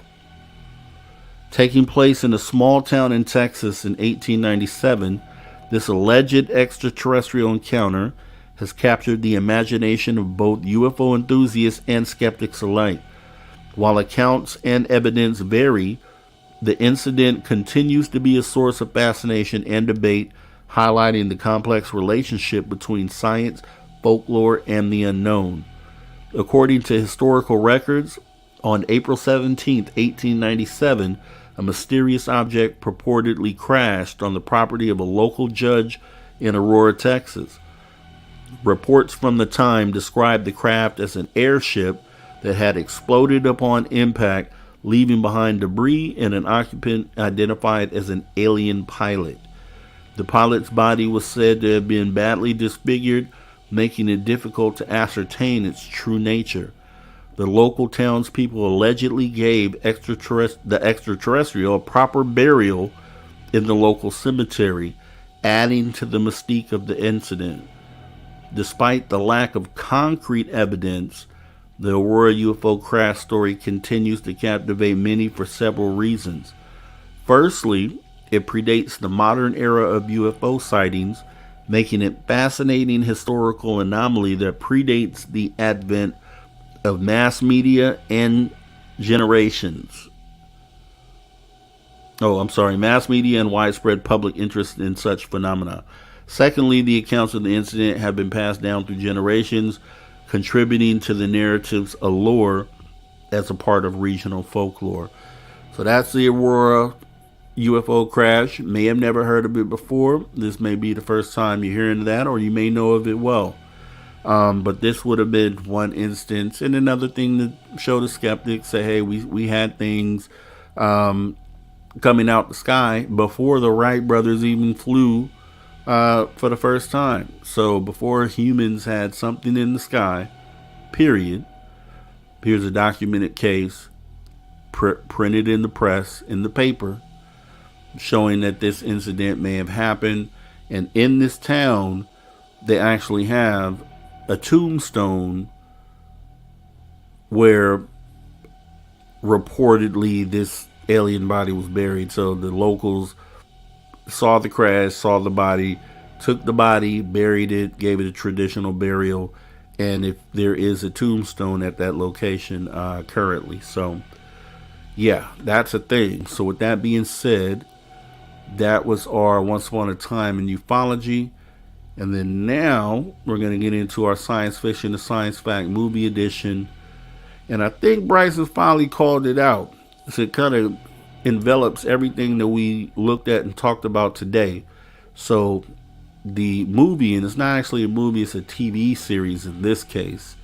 Taking place in a small town in Texas in 1897, this alleged extraterrestrial encounter has captured the imagination of both UFO enthusiasts and skeptics alike. While accounts and evidence vary, the incident continues to be a source of fascination and debate, highlighting the complex relationship between science, folklore, and the unknown. According to historical records, on April 17, 1897, a mysterious object purportedly crashed on the property of a local judge in Aurora, Texas. Reports from the time described the craft as an airship that had exploded upon impact, leaving behind debris and an occupant identified as an alien pilot. The pilot's body was said to have been badly disfigured, making it difficult to ascertain its true nature. The local townspeople allegedly gave the extraterrestrial a proper burial in the local cemetery, adding to the mystique of the incident. Despite the lack of concrete evidence, the Aurora UFO crash story continues to captivate many for several reasons. Firstly, it predates the modern era of UFO sightings, making it a fascinating historical anomaly that predates the advent of mass media and mass media and widespread public interest in such phenomena. Secondly, the accounts of the incident have been passed down through generations, contributing to the narrative's allure as a part of regional folklore. So that's the Aurora UFO crash. May have never heard of it before. This may be the first time you're hearing that, or you may know of it well. But this would have been one instance. And another thing to show the skeptics, say, hey, we had things coming out the sky before the Wright brothers even flew for the first time. So before humans had something in the sky, period. Here's a documented case printed in the press, in the paper, showing that this incident may have happened. And in this town, they actually have a tombstone where reportedly this alien body was buried. So the locals saw the crash, saw the body, took the body, buried it, gave it a traditional burial, and if there is a tombstone at that location currently. So yeah, that's a thing. So with that being said, that was our Once Upon a Time in Ufology. And then now we're going to get into our science fiction, the science fact movie edition. And I think Bryson finally called it out. So it kind of envelops everything that we looked at and talked about today. So the movie, and it's not actually a movie, it's a TV series in this case,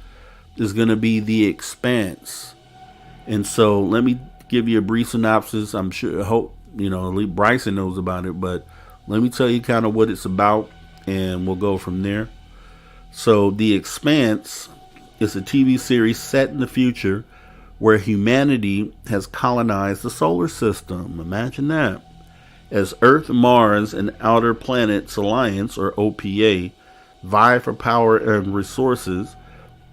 is going to be The Expanse. And so let me give you a brief synopsis. I'm sure, I hope, at least Bryson knows about it, but let me tell you kind of what it's about, and we'll go from there. So The Expanse is a TV series set in the future where humanity has colonized the solar system. Imagine that. As Earth, Mars, and Outer Planets Alliance, or OPA, vie for power and resources,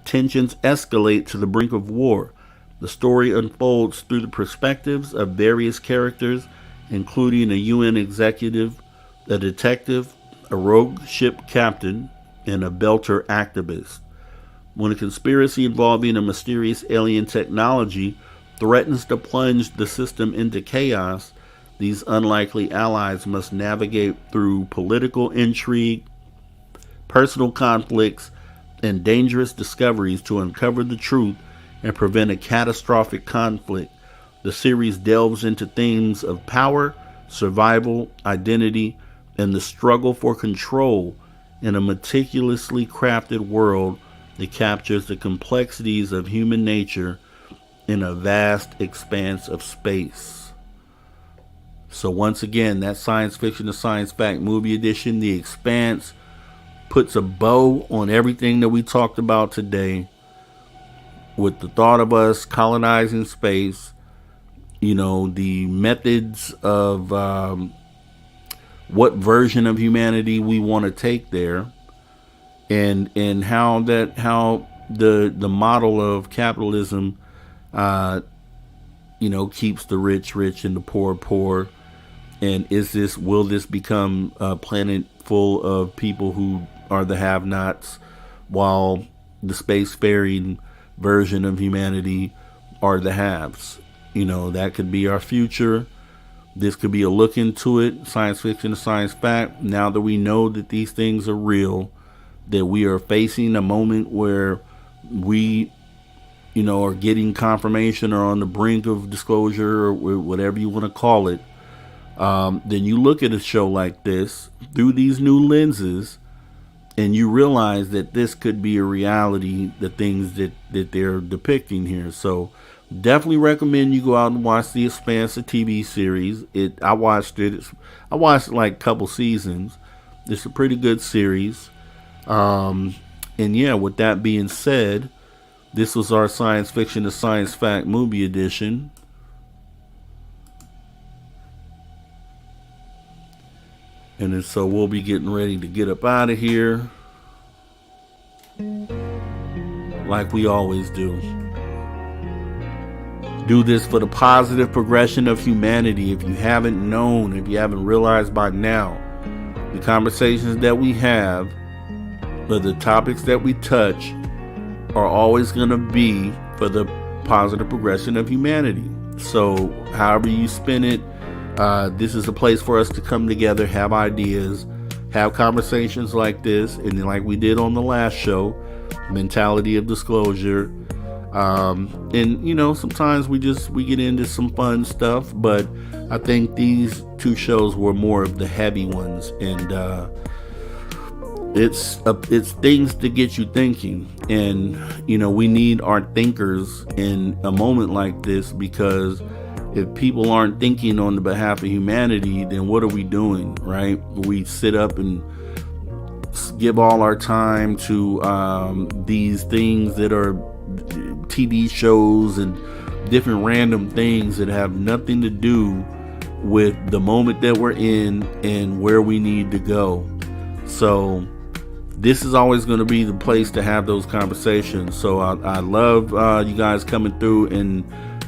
tensions escalate to the brink of war. The story unfolds through the perspectives of various characters, including a UN executive, a detective, a rogue ship captain, and a Belter activist. When a conspiracy involving a mysterious alien technology threatens to plunge the system into chaos, these unlikely allies must navigate through political intrigue, personal conflicts, and dangerous discoveries to uncover the truth and prevent a catastrophic conflict. The series delves into themes of power, survival, identity, and the struggle for control in a meticulously crafted world that captures the complexities of human nature in a vast expanse of space. So once again, that science fiction to science fact movie edition, The Expanse, puts a bow on everything that we talked about today, with the thought of us colonizing space, the methods of what version of humanity we want to take there, and how the model of capitalism keeps the rich rich and the poor poor. And will this become a planet full of people who are the have-nots, while the spacefaring version of humanity are the haves? That could be our future. This could be a look into it, science fiction to science fact. Now that we know that these things are real, that we are facing a moment where we, are getting confirmation or on the brink of disclosure, or whatever you want to call it, then you look at a show like this through these new lenses, and you realize that this could be a reality, the things that they're depicting here. So definitely recommend you go out and watch The Expanse, a TV series. I watched it. I watched like a couple seasons. It's a pretty good series. And yeah, with that being said, this was our science fiction to science fact movie edition. And then, so we'll be getting ready to get up out of here, like we always do. Do this for the positive progression of humanity. If you haven't known, if you haven't realized by now, the conversations that we have, or the topics that we touch, are always going to be for the positive progression of humanity. So however you spin it, this is a place for us to come together, have ideas, have conversations like this, and like we did on the last show, mentality of disclosure. And sometimes we get into some fun stuff, but I think these two shows were more of the heavy ones, and it's things to get you thinking. And we need our thinkers in a moment like this, because if people aren't thinking on the behalf of humanity, then what are we doing, right? We sit up and give all our time to these things that are TV shows and different random things that have nothing to do with the moment that we're in and where we need to go. So this is always going to be the place to have those conversations. So I love you guys coming through and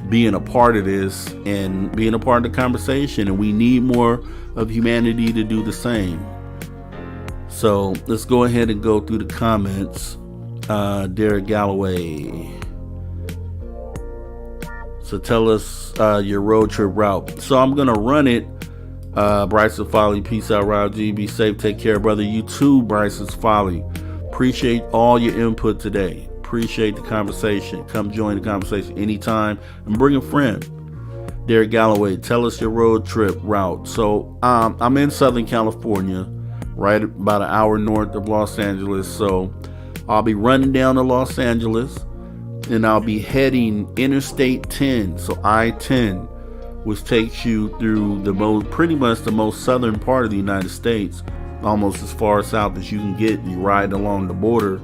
being a part of this and being a part of the conversation. And we need more of humanity to do the same. So let's go ahead and go through the comments. Derek Galloway. So tell us your road trip route. So I'm going to run it. Bryce's Folly, peace out, Rob G. Be safe, take care, brother. You too, Bryce's Folly. Appreciate all your input today. Appreciate the conversation. Come join the conversation anytime and bring a friend. Derek Galloway, tell us your road trip route. So I'm in Southern California, right about an hour north of Los Angeles. So I'll be running down to Los Angeles and I'll be heading Interstate 10, so I-10, which takes you through pretty much the most southern part of the United States, almost as far south as you can get. You ride along the border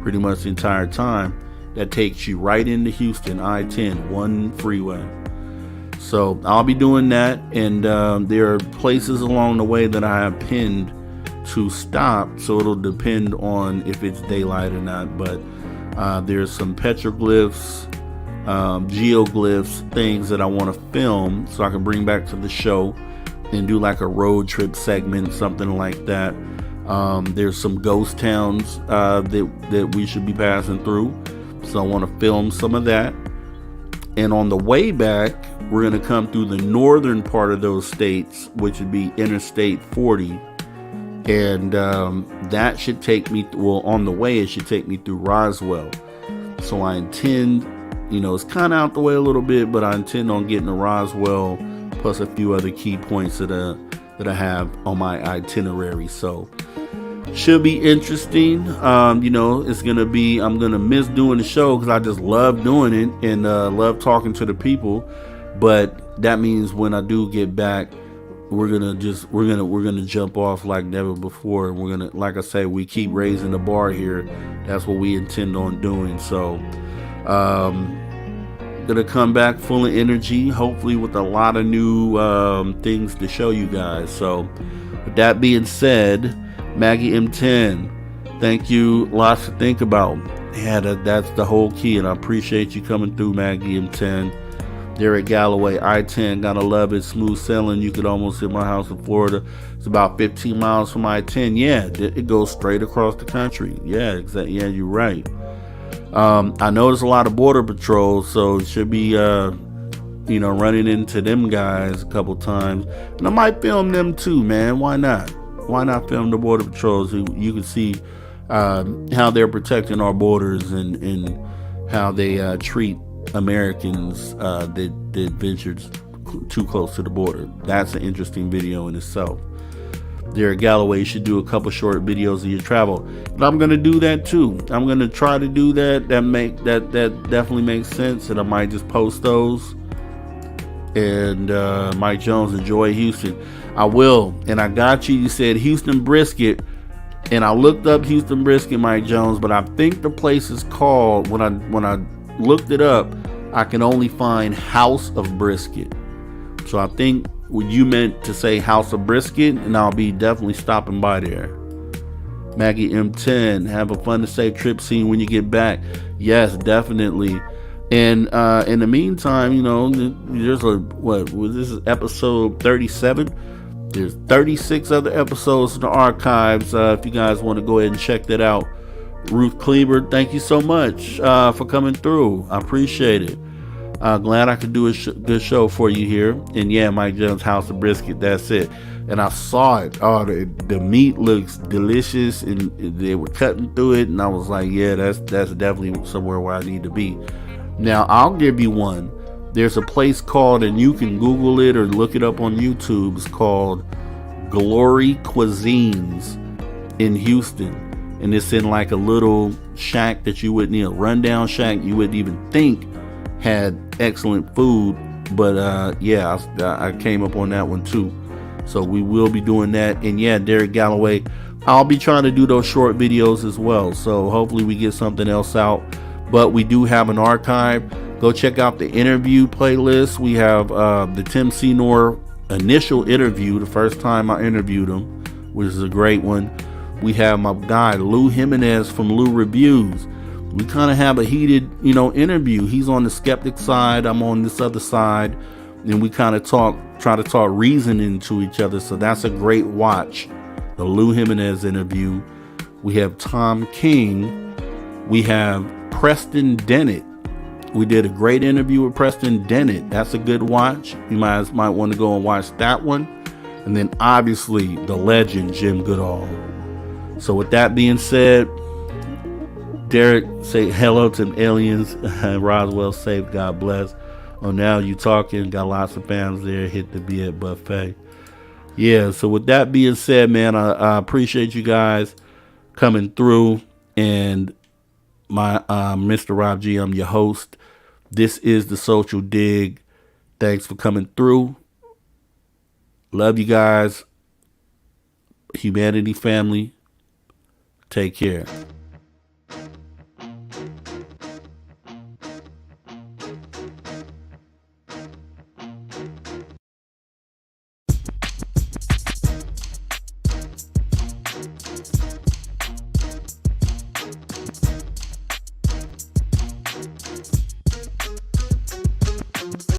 pretty much the entire time. That takes you right into Houston, I-10, one freeway. So I'll be doing that, and there are places along the way that I have pinned to stop, so it'll depend on if it's daylight or not, but there's some petroglyphs, geoglyphs, things that I want to film so I can bring back to the show and do like a road trip segment, something like that. There's some ghost towns that we should be passing through, so I want to film some of that. And on the way back, we're going to come through the northern part of those states, which would be Interstate 40, and that should take me, on the way it should take me through Roswell. So I intend, it's kind of out the way a little bit, but I intend on getting to Roswell, plus a few other key points that I have on my itinerary. So should be interesting. It's gonna be, I'm gonna miss doing the show because I just love doing it and love talking to the people. But that means when I do get back, we're gonna jump off like never before. And we're gonna, like I say, we keep raising the bar here. That's what we intend on doing. So gonna come back full of energy, hopefully with a lot of new things to show you guys. So with that being said, Maggie M10, thank you. Lots to think about. Yeah, that's the whole key, and I appreciate you coming through, Maggie M10. Derek Galloway, I-10, gotta love it. Smooth sailing. You could almost hit my house in Florida. It's about 15 miles from I-10. Yeah, it goes straight across the country. Yeah, exactly. Yeah, you're right. I know there's a lot of border patrols, so it should be, running into them guys a couple times. And I might film them too, man. Why not? Why not film the border patrols? You can see how they're protecting our borders and how they treat Americans that ventured too close to the border. That's an interesting video in itself. Derek Galloway should do a couple short videos of your travel, and I'm gonna do that too. I'm gonna try to do that. That definitely makes sense, and I might just post those. And Mike Jones, enjoy Houston. I will, and I got you. You said Houston brisket, and I looked up Houston brisket, Mike Jones, but I think the place is called, when I looked it up, I can only find House of Brisket. So I think you meant to say House of Brisket, and I'll be definitely stopping by there. Maggie M10, have a fun and safe trip. See you when you get back. Yes, definitely. And in the meantime, there's this is episode 37. There's 36 other episodes in the archives. If you guys want to go ahead and check that out. Ruth Kleber, thank you so much for coming through. I appreciate it. Glad I could do a good show for you here. And yeah, Mike Jones, House of Brisket, that's it. And I saw it. Oh, the meat looks delicious, and they were cutting through it, and I was like, yeah, that's definitely somewhere where I need to be. Now, I'll give you one. There's a place called, and you can Google it or look it up on YouTube, it's called Glory Cuisines in Houston. And it's in like a little shack that you wouldn't, a rundown shack you wouldn't even think had excellent food. But I came up on that one too. So we will be doing that. And yeah, Derek Galloway, I'll be trying to do those short videos as well. So hopefully we get something else out. But we do have an archive. Go check out the interview playlist. We have the Tim Seymour initial interview, the first time I interviewed him, which is a great one. We have my guy Lou Jimenez from Lou Reviews. We kind of have a heated, interview. He's on the skeptic side, I'm on this other side, and we kind of try to talk reason into each other. So that's a great watch, the Lou Jimenez interview. We have Tom King. We have Preston Dennett. We did a great interview with Preston Dennett. That's a good watch. You might want to go and watch that one. And then obviously the legend, Jim Goodall. So with that being said, Derek, say hello to the aliens. Roswell safe, God bless. Oh, now you talking. Got lots of fans there. Hit the beer buffet. Yeah, so with that being said, man, I appreciate you guys coming through. And my Mr. Rob G, I'm your host. This is The Social Dig. Thanks for coming through. Love you guys. Humanity family. Take care.